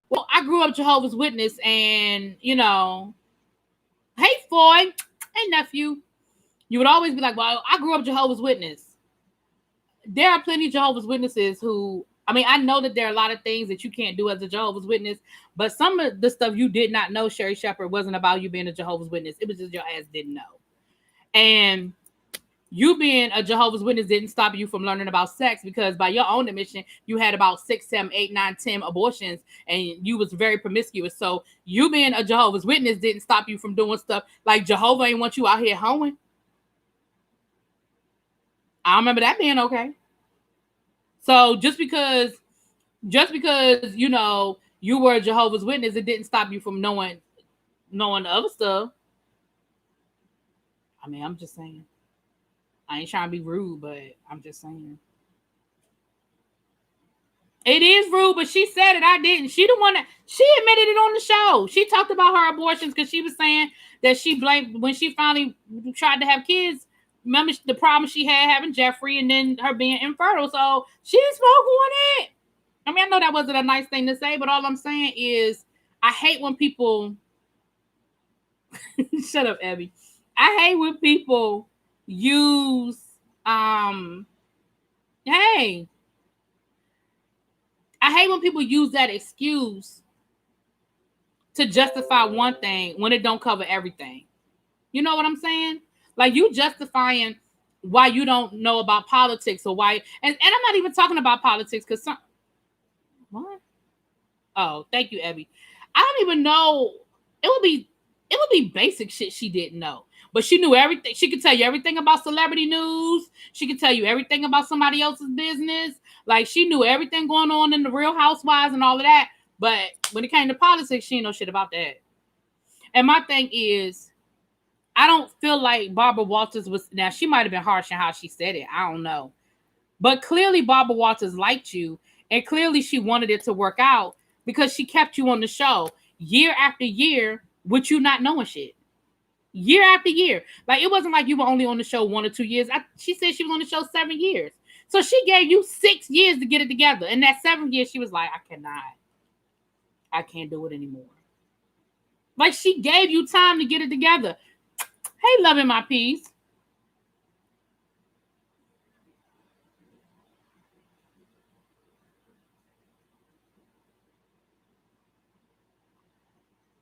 well, I grew up Jehovah's Witness and, hey, Foy, hey, nephew. You would always be like, well, I grew up Jehovah's Witness. There are plenty of Jehovah's Witnesses who, I know that there are a lot of things that you can't do as a Jehovah's Witness, but some of the stuff you did not know, SherriShepard, wasn't about you being a Jehovah's Witness. It was just your ass didn't know. And You being a Jehovah's Witness didn't stop you from learning about sex, because by your own admission, you had about 6, 7, 8, 9, 10 abortions, and you was very promiscuous. So you being a Jehovah's Witness didn't stop you from doing stuff like Jehovah ain't want you out here hoeing. I remember that being okay. So just because you know you were a Jehovah's Witness, it didn't stop you from knowing the other stuff. I mean, I'm just saying. I ain't trying to be rude, but I'm just saying. It is rude, but she said it. I didn't. She the one that she admitted it on the show. She talked about her abortions because she was saying that she blamed when she finally tried to have kids. Remember the problem she had having Jeffrey and then her being infertile. So she spoke on it. I mean, I know that wasn't a nice thing to say, but all I'm saying is I hate when people shut up, Abby. I hate when people use hey. I hate when people use that excuse to justify one thing when it don't cover everything. You know what I'm saying? Like you justifying why you don't know about politics or why and I'm not even talking about politics because some what? Oh, thank you, Abby. I don't even know. It would be basic shit she didn't know. But she knew everything. She could tell you everything about celebrity news. She could tell you everything about somebody else's business. Like she knew everything going on in the Real Housewives and all of that. But when it came to politics, she didn't know shit about that. And my thing is, I don't feel like Barbara Walters was. Now she might have been harsh in how she said it. I don't know. But clearly Barbara Walters liked you, and clearly she wanted it to work out because she kept you on the show year after year with you not knowing shit. Year after year. Like it wasn't like you were only on the show 1 or 2 years. She said she was on the show 7 years. So she gave you 6 years to get it together. And that 7th year, she was like, I can't do it anymore. Like she gave you time to get it together. Hey, loving my peace.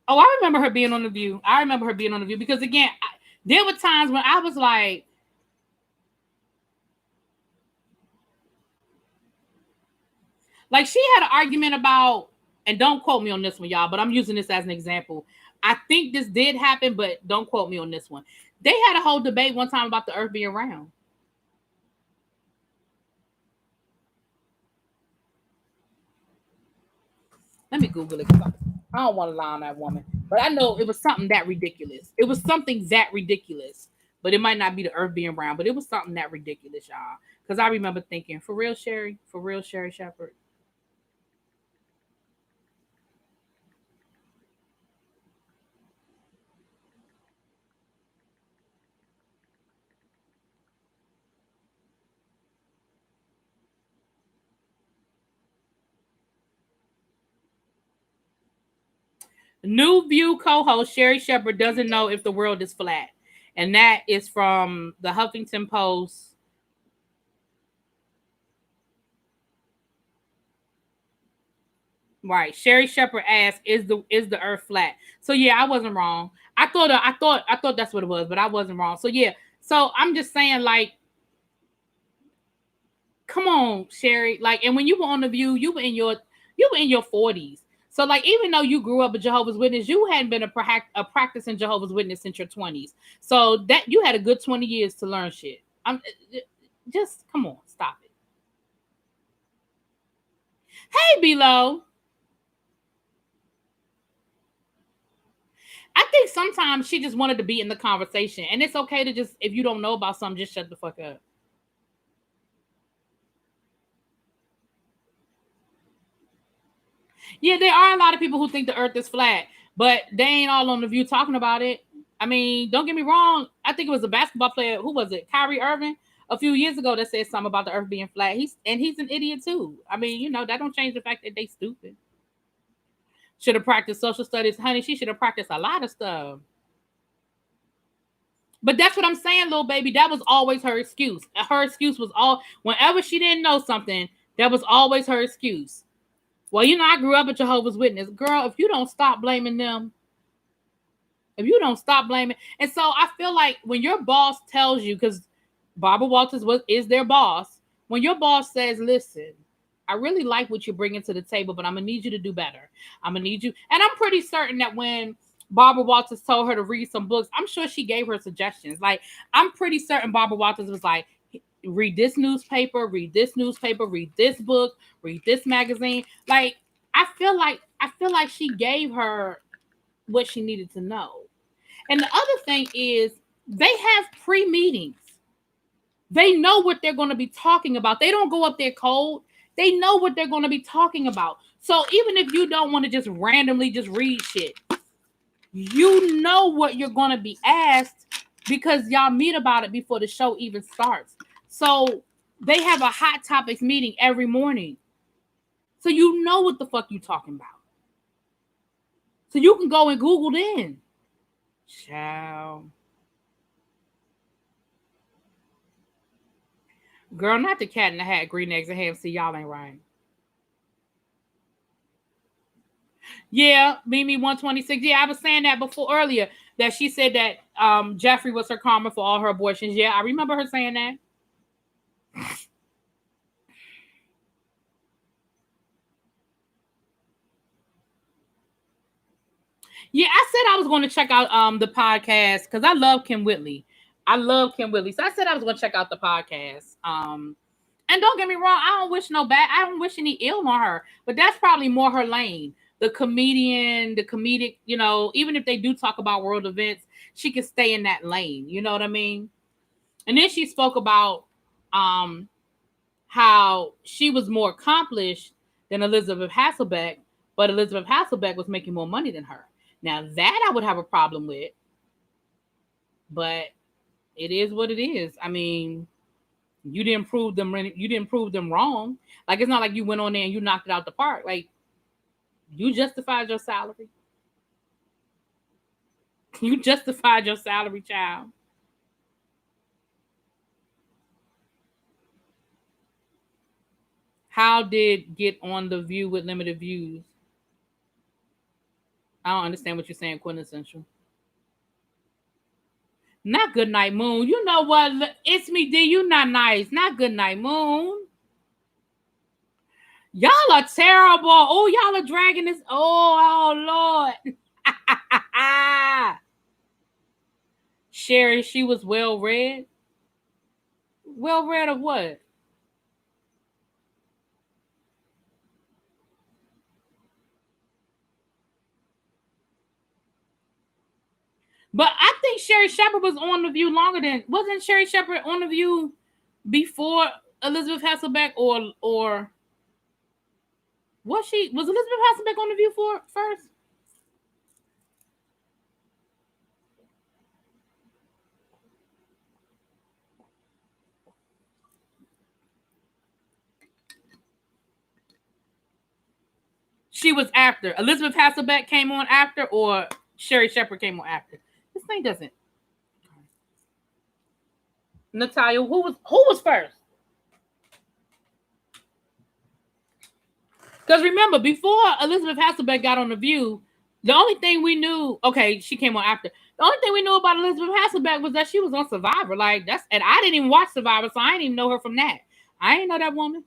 Oh, I remember her being on The View. Because again, there were times when I was like, she had an argument about, and don't quote me on this one, y'all, but I'm using this as an example. I think this did happen, but don't quote me on this one. They had a whole debate one time about the earth being round. Let me Google it. I don't want to lie on that woman, but I know it was something that ridiculous. It was something that ridiculous, but it might not be the earth being round, but it was something that ridiculous, y'all. Because I remember thinking, for real, Sherry? For real, SherriShepard? New View co-host SherriShepard doesn't know if the world is flat. And that is from the Huffington Post. Right. SherriShepard asked, is the earth flat? So yeah, I wasn't wrong. I thought that's what it was, but I wasn't wrong. So yeah. So I'm just saying, like, come on, Sherry. Like, and when you were on The View, you were in your 40s. So like, even though you grew up a Jehovah's Witness, you hadn't been a practicing Jehovah's Witness since your 20s. So that you had a good 20 years to learn shit. I'm just come on, stop it. Hey, Below. I think sometimes she just wanted to be in the conversation, and it's okay to just, if you don't know about something, just shut the fuck up. Yeah, there are a lot of people who think the earth is flat, but they ain't all on The View talking about it. I mean, don't get me wrong. I think it was a basketball player. Who was it? Kyrie Irving a few years ago that said something about the earth being flat. He's an idiot too. I mean, that don't change the fact that they stupid. Should have practiced social studies. Honey, she should have practiced a lot of stuff. But that's what I'm saying, little baby. That was always her excuse. Her excuse was whenever she didn't know something, that was always her excuse. Well, I grew up a Jehovah's Witness. Girl, if you don't stop blaming them, and so I feel like when your boss tells you, because Barbara Walters is their boss. When your boss says, listen, I really like what you're bringing to the table, but I'm going to need you to do better. I'm going to need you. And I'm pretty certain that when Barbara Walters told her to read some books, I'm sure she gave her suggestions. Like, I'm pretty certain Barbara Walters was like, read this newspaper, read this newspaper, read this book, read this magazine. Like, I feel like she gave her what she needed to know. And the other thing is they have pre-meetings. They know what they're going to be talking about. They don't go up there cold. They know what they're going to be talking about. So even if you don't want to just randomly just read shit, you know what you're going to be asked because y'all meet about it before the show even starts. So they have a hot topics meeting every morning. So you know what the fuck you talking about. So you can go and Google then. Ciao. Girl, not the cat in the hat, green eggs and ham. See, y'all ain't right. Yeah, Mimi 126. Yeah, I was saying that before earlier that she said that Jeffrey was her karma for all her abortions. Yeah, I remember her saying that. Yeah, I said I was going to check out the podcast because I love Kim Whitley. I love Kim Whitley. So I said I was going to check out the podcast. And don't get me wrong, I don't wish no bad. I don't wish any ill on her, but that's probably more her lane. The comedian, the comedic, even if they do talk about world events, she can stay in that lane. You know what I mean? And then she spoke about um how she was more accomplished than Elizabeth Hasselbeck, but Elizabeth Hasselbeck was making more money than her. Now that I would have a problem with, but it is what it is. I mean, you didn't prove them. You didn't prove them wrong. Like it's not like you went on there and you knocked it out the park. Like you justified your salary. You justified your salary, child. How did get on the View with limited views? I don't understand what you're saying, quintessential. Not good night, Moon. You know what? It's me, D. You not nice. Not good night, Moon. Y'all are terrible. Oh, y'all are dragging this. Oh Lord. Sherry, she was well read. Well read of what? But I think SherriShepard was on the View longer than wasn't SherriShepard on the View before Elizabeth Hasselbeck or was Elizabeth Hasselbeck on the View for first? She was after. Elizabeth Hasselbeck came on after, or SherriShepard came on after. This thing doesn't. Natalia, who was first? Because remember, before Elizabeth Hasselbeck got on the View, the only thing we knew, okay, she came on after. The only thing we knew about Elizabeth Hasselbeck was that she was on Survivor. Like that's, and I didn't even watch Survivor, so I didn't even know her from that. I didn't know that woman.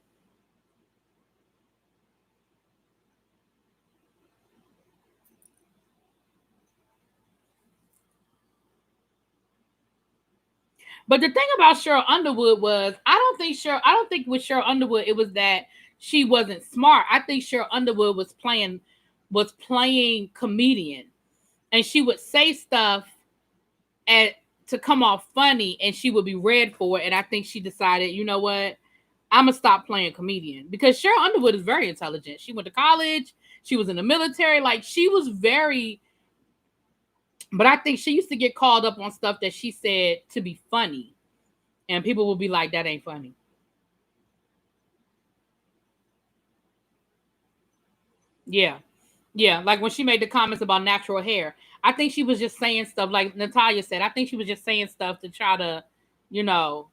But the thing about Cheryl Underwood was, I don't think with Cheryl Underwood it was that she wasn't smart. I think Cheryl Underwood was playing comedian, and she would say stuff at to come off funny, and she would be read for it. And I think she decided, you know what, I'm gonna stop playing comedian because Cheryl Underwood is very intelligent. She went to college. She was in the military. Like she was very, but I think she used to get called up on stuff that she said to be funny, and people will be like, "That ain't funny." Yeah, yeah. Like when she made the comments about natural hair, I think she was just saying stuff like Natalia said. I think she was just saying stuff to try to, you know.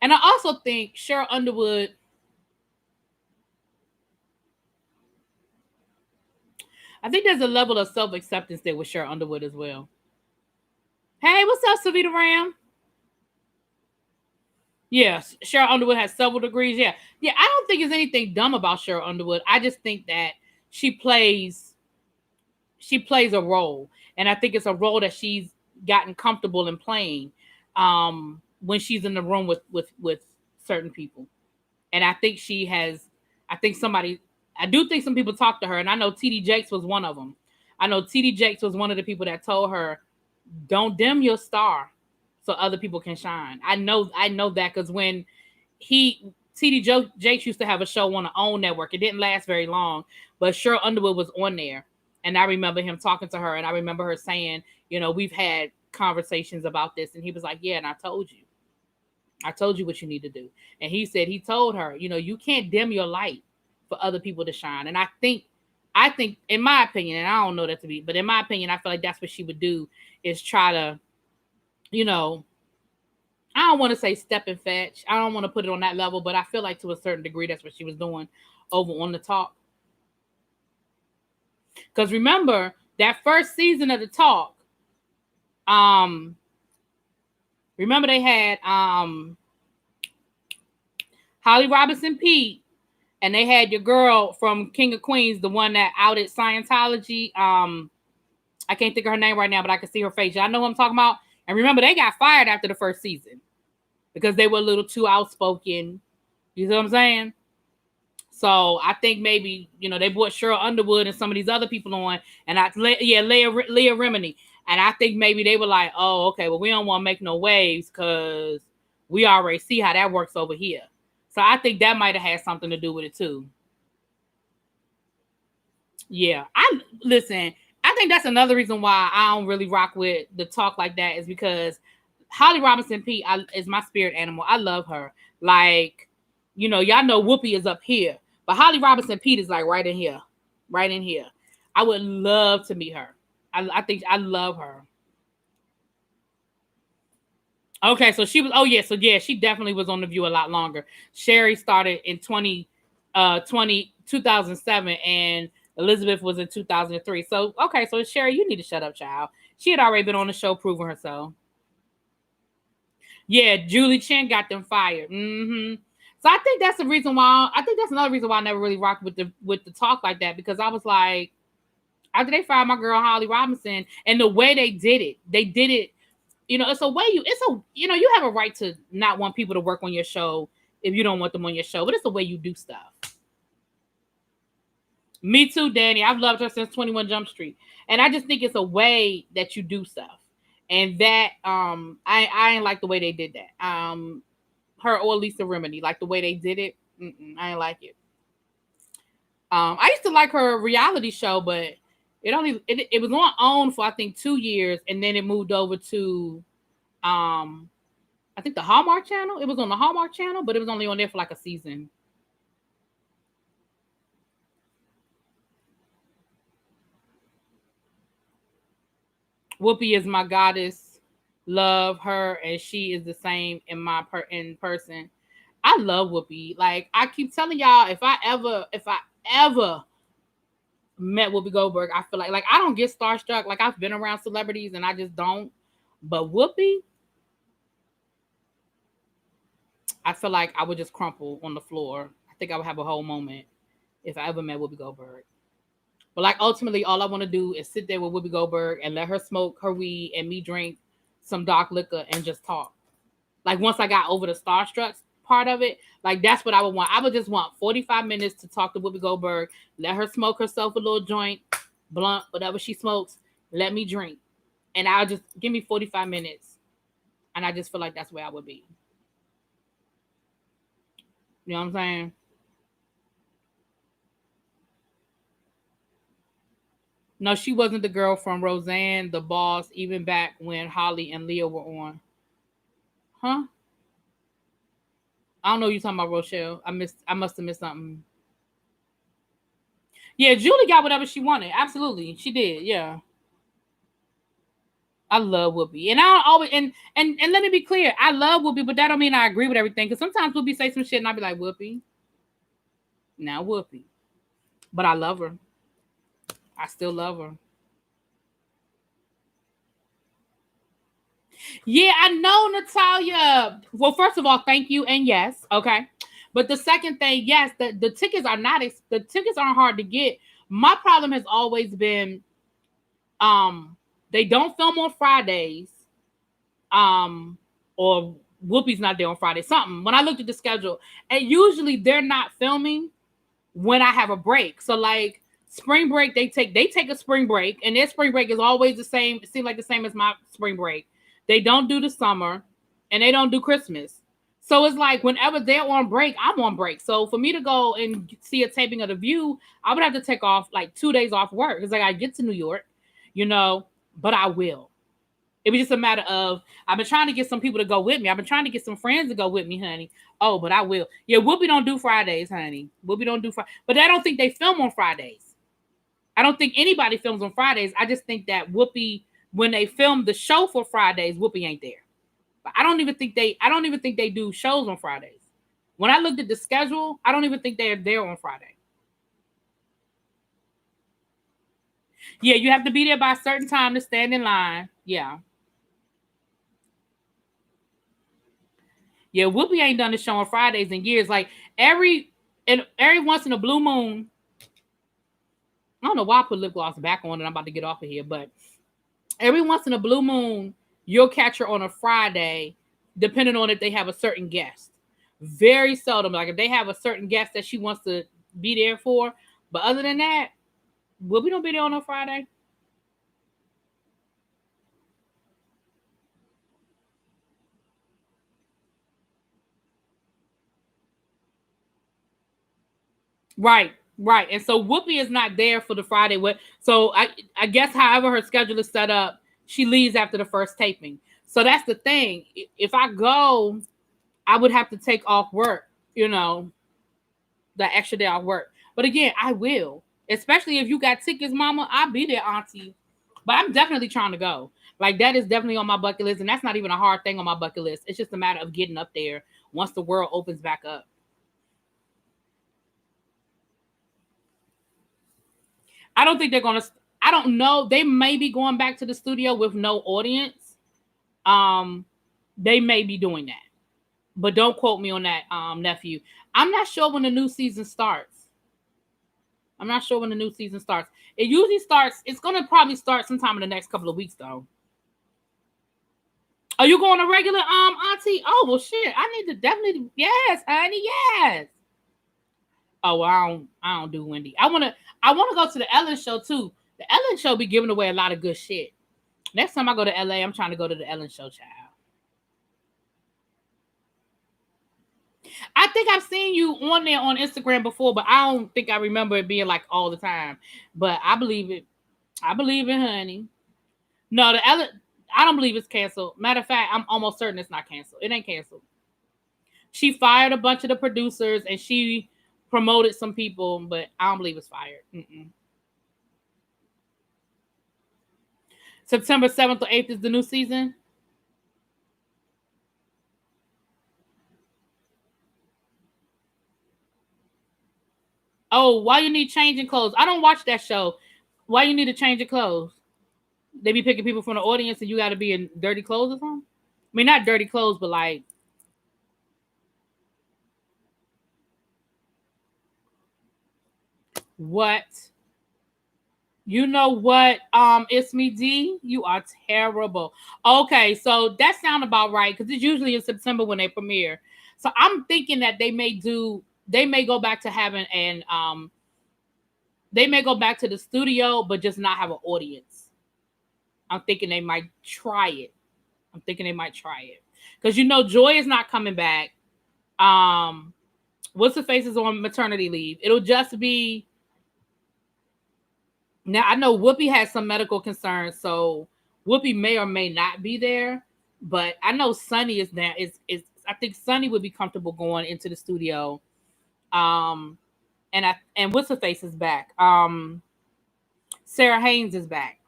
And I also think Cheryl Underwood. I think there's a level of self acceptance there with Cheryl Underwood as well. Hey, what's up, Savita Ram? Yes, Cheryl Underwood has several degrees. Yeah. Yeah, I don't think there's anything dumb about Cheryl Underwood. I just think that she plays she plays a role. And I think it's a role that she's gotten comfortable in playing when she's in the room with certain people. And I think she has I think somebody I do think some people talk to her, and I know TD Jakes was one of them. I know TD Jakes was one of the people that told her, don't dim your star so other people can shine. I know that because when he Jakes used to have a show on the OWN network. It didn't last very long, but Cheryl Underwood was on there, and I remember him talking to her, and I remember her saying, we've had conversations about this, and he was like, yeah, and I told you what you need to do, and he said he told her, you can't dim your light for other people to shine, and I think, in my opinion, and I don't know that to be, but in my opinion, I feel like that's what she would do is try to, you know, I don't want to say step and fetch. I don't want to put it on that level, but I feel like to a certain degree that's what she was doing over on the talk. Because remember that first season of the talk, um, remember they had Holly Robinson Pete, and they had your girl from King of Queens, the one that outed Scientology. I can't think of her name right now, but I can see her face. Y'all know what I'm talking about. And remember, they got fired after the first season because they were a little too outspoken. You see what I'm saying? So I think maybe, they brought Cheryl Underwood and some of these other people on, and Leah Remini. And I think maybe they were like, oh, okay, well, we don't want to make no waves because we already see how that works over here. So I think that might have had something to do with it too. Yeah. I think that's another reason why I don't really rock with the talk like that is because Holly Robinson Pete is my spirit animal. I love her. Like, y'all know Whoopi is up here, but Holly Robinson Pete is like right in here, right in here. I would love to meet her. I think I love her. Okay, so she was. Oh yeah, so yeah, she definitely was on the View a lot longer. Sherry started in 2007, and Elizabeth was in 2003. So okay, so Sherry, you need to shut up, child. She had already been on the show proving herself. Yeah, Julie Chen got them fired. So I think that's the reason why. I think that's another reason why I never really rocked with the talk like that because I was like, after they fired my girl Holly Robinson, and the way they did it. It's a way you have a right to not want people to work on your show if you don't want them on your show, but it's the way you do stuff. Me too, Danny. I've loved her since 21 Jump Street. And I just think it's a way that you do stuff. And that I ain't like the way they did that. Her or Lisa Remini, like the way they did it. I ain't like it. I used to like her reality show, but it was on OWN for I think 2 years, and then it moved over to I think the Hallmark Channel. It was on the Hallmark Channel, but it was only on there for like a season. Whoopi is my goddess. Love her, and she is the same in person. I love Whoopi. Like I keep telling y'all, if I ever met Whoopi Goldberg, I feel like I don't get starstruck. Like I've been around celebrities and I just don't. But Whoopi, I feel like I would just crumple on the floor. I think I would have a whole moment if I ever met Whoopi Goldberg. But like ultimately, all I want to do is sit there with Whoopi Goldberg and let her smoke her weed and me drink some dark liquor and just talk. Like once I got over the starstruck part of it, like that's what I would want. I would just want 45 minutes to talk to Whoopi Goldberg, let her smoke herself a little joint, blunt, whatever she smokes, let me drink. And I'll just give me 45 minutes. And I just feel like that's where I would be. You know what I'm saying? No, she wasn't the girl from Roseanne, the boss, even back when Holly and Leah were on. Huh? I don't know you talking about Rochelle. I must have missed something. Yeah, Julie got whatever she wanted. Absolutely. She did. Yeah. I love Whoopi. And I don't always and let me be clear, I love Whoopi, but that don't mean I agree with everything. Because sometimes Whoopi say some shit and I'll be like, Whoopi. Now Whoopi. But I love her. I still love her. Yeah, I know, Natalia. Well, first of all, thank you and yes, okay. But the second thing, yes, the tickets are not the tickets aren't hard to get. My problem has always been they don't film on Fridays. Or Whoopi's not there on Friday. Something. When I looked at the schedule, and usually they're not filming when I have a break. So like spring break, they take a spring break, and their spring break is always the same. It seems like the same as my spring break. They don't do the summer, and they don't do Christmas. So it's like whenever they're on break, I'm on break. So for me to go and see a taping of The View, I would have to take off like 2 days off work because like I get to New York, you know. But I will. It was just a matter of I've been trying to get some people to go with me. I've been trying to get some friends to go with me, honey. Oh, but I will. Yeah, Whoopi don't do Fridays, honey. Whoopi don't do Fridays. But I don't think they film on Fridays. I don't think anybody films on Fridays. I just think that Whoopi, when they film the show for Fridays, Whoopi ain't there. But I don't even think they do shows on Fridays. When I looked at the schedule, I don't even think they're there on Friday. Yeah, you have to be there by a certain time to stand in line. Yeah. Yeah, Whoopi ain't done the show on Fridays in years. Like every once in a blue moon, I don't know why I put lip gloss back on and I'm about to get off of here, but every once in a blue moon, you'll catch her on a Friday, depending on if they have a certain guest. Very seldom, like if they have a certain guest that she wants to be there for. But other than that, Whoopi don't be there on a Friday. Right, right. And so Whoopi is not there for the Friday. So I guess however her schedule is set up, she leaves after the first taping. So that's the thing. If I go, I would have to take off work, that extra day off work. But again, I will. Especially if you got tickets, mama, I'll be there, auntie. But I'm definitely trying to go. Like that is definitely on my bucket list. And that's not even a hard thing on my bucket list. It's just a matter of getting up there once the world opens back up. I don't think they're gonna. I don't know. They may be going back to the studio with no audience. Um, they may be doing that, but don't quote me on that, nephew. I'm not sure when the new season starts. I'm not sure when the new season starts. It usually starts. It's gonna probably start sometime in the next couple of weeks, though. Are you going to regular, auntie? Oh well, shit. I need to definitely. Yes, honey. Yes. Oh, well, I don't do Wendy. I wanna go to the Ellen show too. The Ellen show be giving away a lot of good shit. Next time I go to LA, I'm trying to go to the Ellen show, child. I think I've seen you on there on Instagram before, but I don't think I remember it being like all the time. But I believe it. I believe it, honey. No, the Ellen. I don't believe it's canceled. Matter of fact, I'm almost certain it's not canceled. It ain't canceled. She fired a bunch of the producers and she promoted some people, but I don't believe it's fired. Mm-mm. September 7th or 8th is the new season. Oh, why you need changing clothes? I don't watch that show. Why you need to change your clothes? They be picking people from the audience and you got to be in dirty clothes or something? I mean, not dirty clothes, but like, what? You know what? It's me, D. You are terrible. Okay, so that sounds about right because it's usually in September when they premiere. So I'm thinking that they may go back to having they may go back to the studio, but just not have an audience. I'm thinking they might try it. I'm thinking they might try it because Joy is not coming back. Um, what's the face is on maternity leave? It'll just be now. I know Whoopi has some medical concerns, so Whoopi may or may not be there. But I know Sunny is there. Is I think Sunny would be comfortable going into the studio. Um, and what's her face is back. Sarah Haynes is back.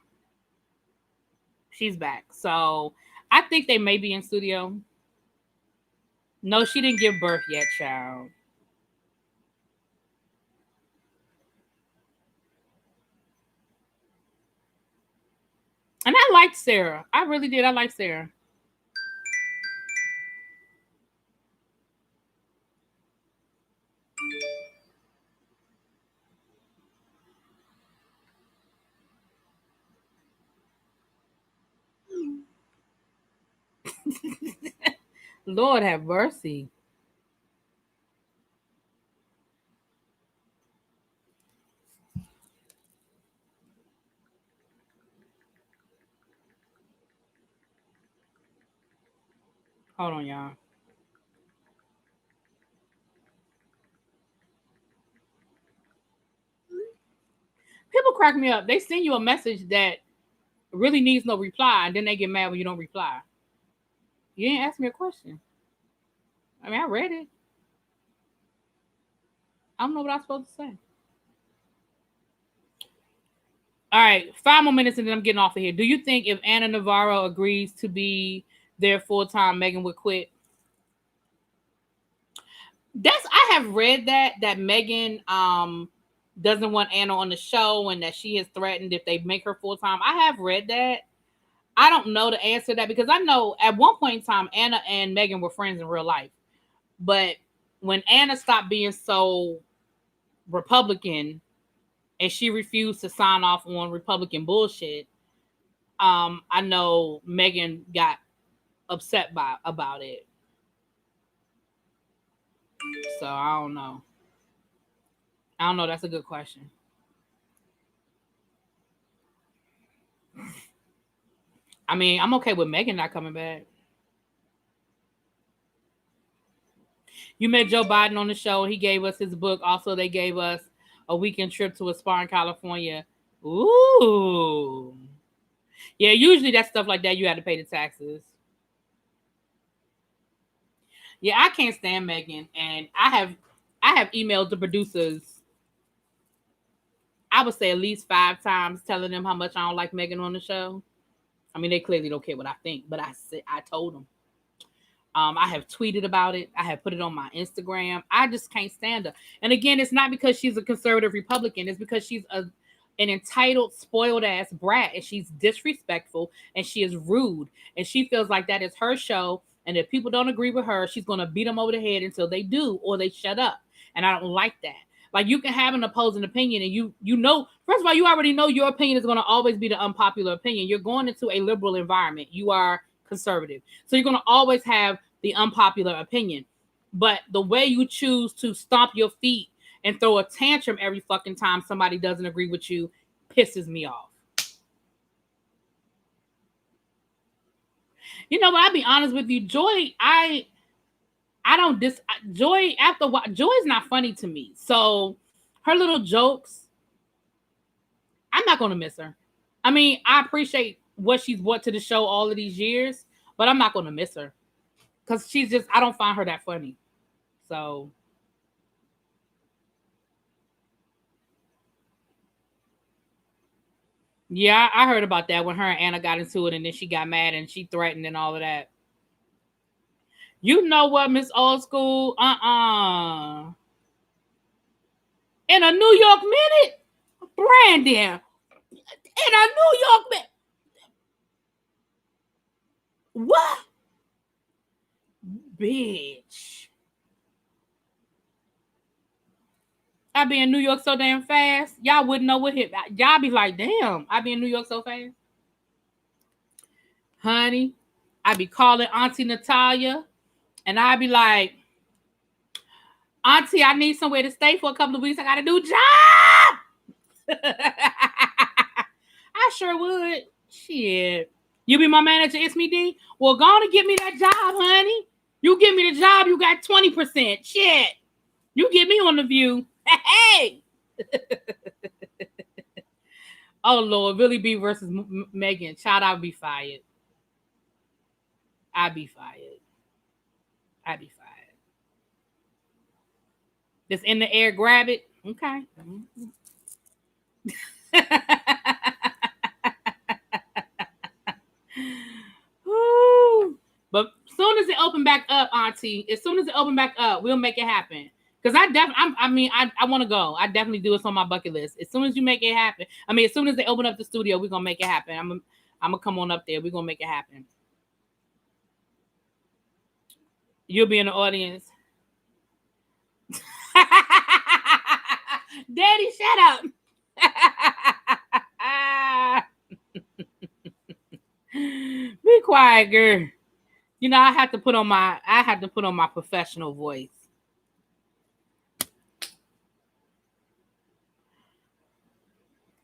She's back. So I think they may be in studio. No, she didn't give birth yet, child. And I liked Sarah. I really did. I liked Sarah. Lord have mercy. Hold on, y'all. People crack me up. They send you a message that really needs no reply, and then they get mad when you don't reply. You didn't ask me a question. I mean, I read it. I don't know what I'm supposed to say. All right, 5 more minutes and then I'm getting off of here. Do you think if Anna Navarro agrees to be there full time, Megan would quit? I have read that Megan doesn't want Anna on the show and that she has threatened if they make her full time. I have read that. I don't know the answer to that because I know at one point in time Anna and Megan were friends in real life. But when Anna stopped being so Republican and she refused to sign off on Republican bullshit, I know Megan got upset about it. So I don't know. I don't know. That's a good question. I mean, I'm okay with Megan not coming back. You met Joe Biden on the show. He gave us his book. Also, they gave us a weekend trip to a spa in California. Ooh. Yeah, usually that stuff like that, you had to pay the taxes. Yeah, I can't stand Megan. And I have emailed the producers, I would say at least 5 times, telling them how much I don't like Megan on the show. I mean, they clearly don't care what I think, but I told them. I have tweeted about it. I have put it on my Instagram. I just can't stand her. And again, it's not because she's a conservative Republican. It's because she's an entitled, spoiled ass brat, and she's disrespectful and she is rude. And she feels like that is her show. And if people don't agree with her, she's going to beat them over the head until they do or they shut up. And I don't like that. Like, you can have an opposing opinion, and you know, first of all, you already know your opinion is going to always be the unpopular opinion. You're going into a liberal environment. You are conservative. So you're going to always have the unpopular opinion. But the way you choose to stomp your feet and throw a tantrum every fucking time somebody doesn't agree with you pisses me off. You know, but I'll be honest with you, Joy, I don't Joy after what Joy is not funny to me. So her little jokes, I'm not gonna miss her. I mean, I appreciate what she's brought to the show all of these years, but I'm not gonna miss her. Because I don't find her that funny. So yeah, I heard about that when her and Anna got into it and then she got mad and she threatened and all of that. You know what, Miss Old School? In a New York minute? Brandon. In a New York minute. What? Bitch. I be in New York so damn fast. Y'all wouldn't know what hit. Y'all be like, damn, I be in New York so fast. Honey, I be calling Auntie Natalia and I be like, Auntie, I need somewhere to stay for a couple of weeks. I got a new job. I sure would. Shit. You be my manager, it's me, D? Well, go on and get me that job, honey. You give me the job, you got 20%. Shit. You get me on the View. Hey. Oh, Lord. Really B versus Megan. Child, I'll be fired. I'd be fired. I'd be fired. Just in the air, grab it. Okay. But as soon as it open back up, Auntie, as soon as it open back up, we'll make it happen. Because I want to go. I definitely do it on my bucket list. As soon as you make it happen, I mean, as soon as they open up the studio, we're gonna make it happen. I'm gonna come on up there. We're gonna make it happen. You'll be in the audience. Daddy, shut up. Be quiet, girl. I had to put on my professional voice.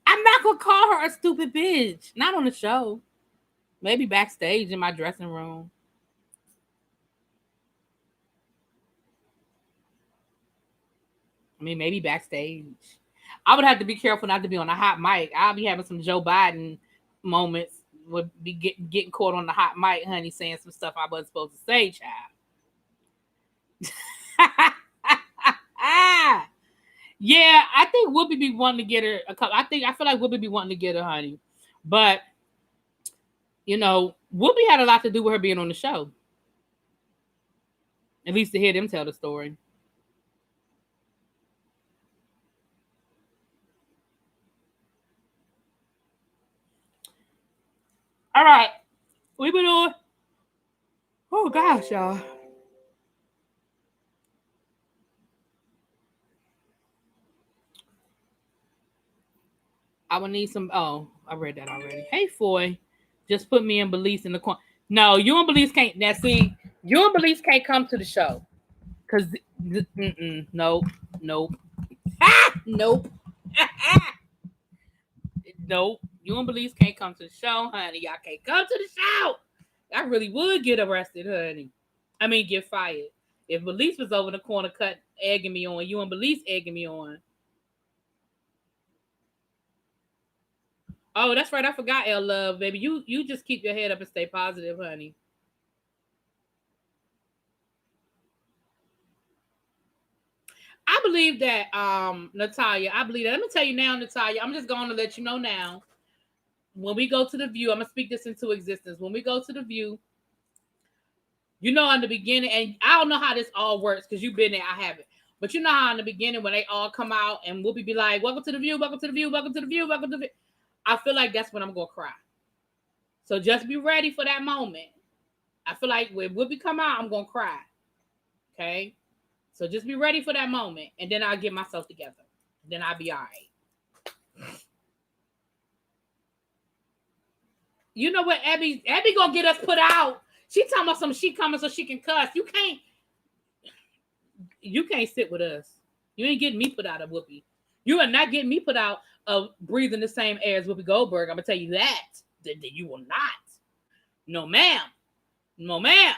I'm not gonna call her a stupid bitch. Not on the show. Maybe backstage in my dressing room. I mean, maybe backstage. I would have to be careful not to be on a hot mic. I'll be having some Joe Biden moments. Would be getting caught on the hot mic, honey, saying some stuff I wasn't supposed to say, child. Yeah, I think Whoopi be wanting to get her a couple. I feel like Whoopi be wanting to get her, honey. But Whoopi had a lot to do with her being on the show. At least to hear them tell the story. All right. We've been on. Oh gosh, y'all. I would need some. Oh, I read that already. Hey, Foy, just put me and Belize in the corner. No, you and Belize can't. Now, see, you and Belize can't come to the show because nope, nope, nope, nope. You and Belize can't come to the show, honey. Y'all can't come to the show. I really would get arrested, honey. I mean, get fired. If Belize was over the corner, egging me on, you and Belize egging me on. Oh, that's right. I forgot, L Love, baby. You just keep your head up and stay positive, honey. I believe that, Natalia. I believe that. Let me tell you now, Natalia. I'm just going to let you know now. When we go to the View, I'm gonna speak this into existence. When we go to the View, in the beginning, and I don't know how this all works because you've been there, I haven't. But you know how in the beginning when they all come out and we'll be like, "Welcome to the View, welcome to the View, welcome to the View, welcome to the View." I feel like that's when I'm gonna cry. So just be ready for that moment. I feel like when Whoopi come out, I'm gonna cry. Okay, so just be ready for that moment, and then I'll get myself together. Then I'll be all right. You know what, Abby gonna get us put out. She talking about some she coming so she can cuss. You can't sit with us. You ain't getting me put out of Whoopi. You are not getting me put out of breathing the same air as Whoopi Goldberg. I'm gonna tell you that you will not. No, ma'am. No, ma'am.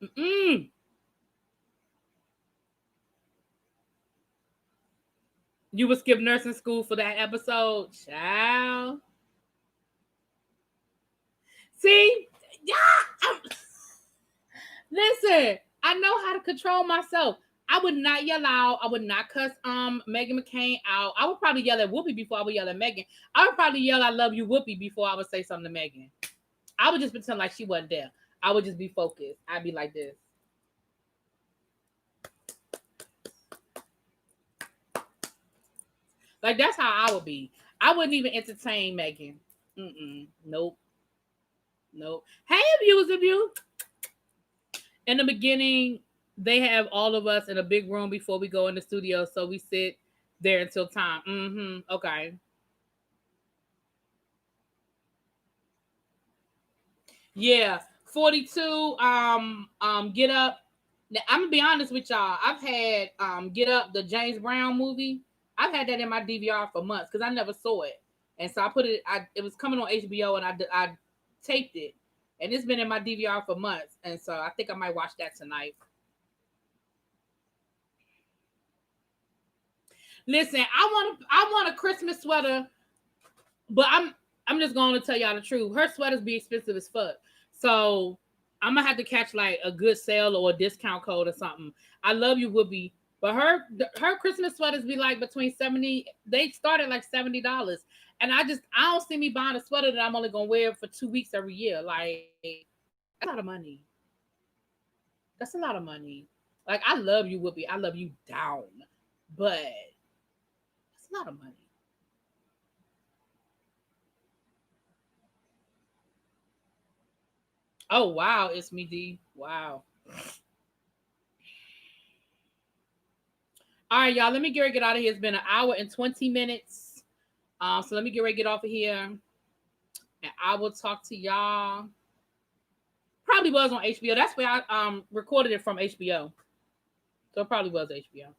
Mm-mm. You would skip nursing school for that episode, child. See, yeah. Listen, I know how to control myself. I would not yell out. I would not cuss Megan McCain out. I would probably yell at Whoopi before I would yell at Megan. I would probably yell "I love you, Whoopi" before I would say something to Megan. I would just pretend like she wasn't there. I would just be focused. I'd be like this. Like that's how I would be. I wouldn't even entertain Megan. Nope. Nope. Hey, abuse. In the beginning, they have all of us in a big room before we go in the studio, so we sit there until time. Okay. Yeah. 42. Get Up. Now, I'm gonna be honest with y'all. I've had Get Up, the James Brown movie. I've had that in my DVR for months because I never saw it, and so I put it. It was coming on HBO, and I taped it, and it's been in my DVR for months, and so I think I might watch that tonight. Listen, I want a Christmas sweater, but I'm just going to tell y'all the truth. Her sweaters be expensive as fuck, so I'm gonna have to catch like a good sale or a discount code or something. I love you, Whoopi, but her Christmas sweaters be like between 70. They start at like $70, and I don't see me buying a sweater that I'm only gonna wear for 2 weeks every year. Like that's a lot of money. That's a lot of money. Like I love you, Whoopi. I love you down, but it's a lot of money. Oh wow, it's me, D. Wow. All right, y'all. Let me get out of here. It's been an hour and 20 minutes. So let me get off of here, and I will talk to y'all Probably was on HBO. That's where I recorded it from HBO. So it probably was HBO.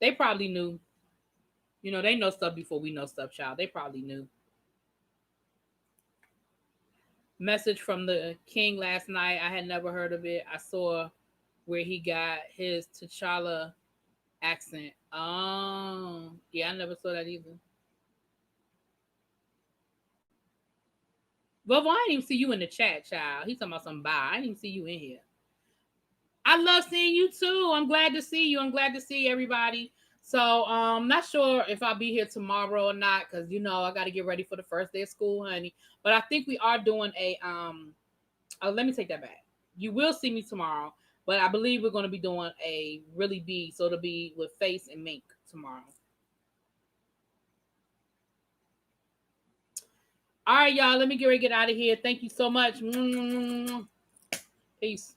They probably knew. You know, they know stuff before we know stuff, child. They probably knew. Message from the King last night. I had never heard of it. I saw where he got his T'Challa accent. Oh, yeah, I never saw that either. Well, I didn't even see you in the chat, child. He's talking about some bye. I didn't even see you in here. I love seeing you too. I'm glad to see you. I'm glad to see everybody. So not sure if I'll be here tomorrow or not, because you know I got to get ready for the first day of school, honey. But I think we are doing a oh, let me take that back. You will see me tomorrow, but I believe we're going to be doing a Really Be, so it'll be with Face and Mink tomorrow. All right, y'all. Let me get out of here. Thank you so much. Peace.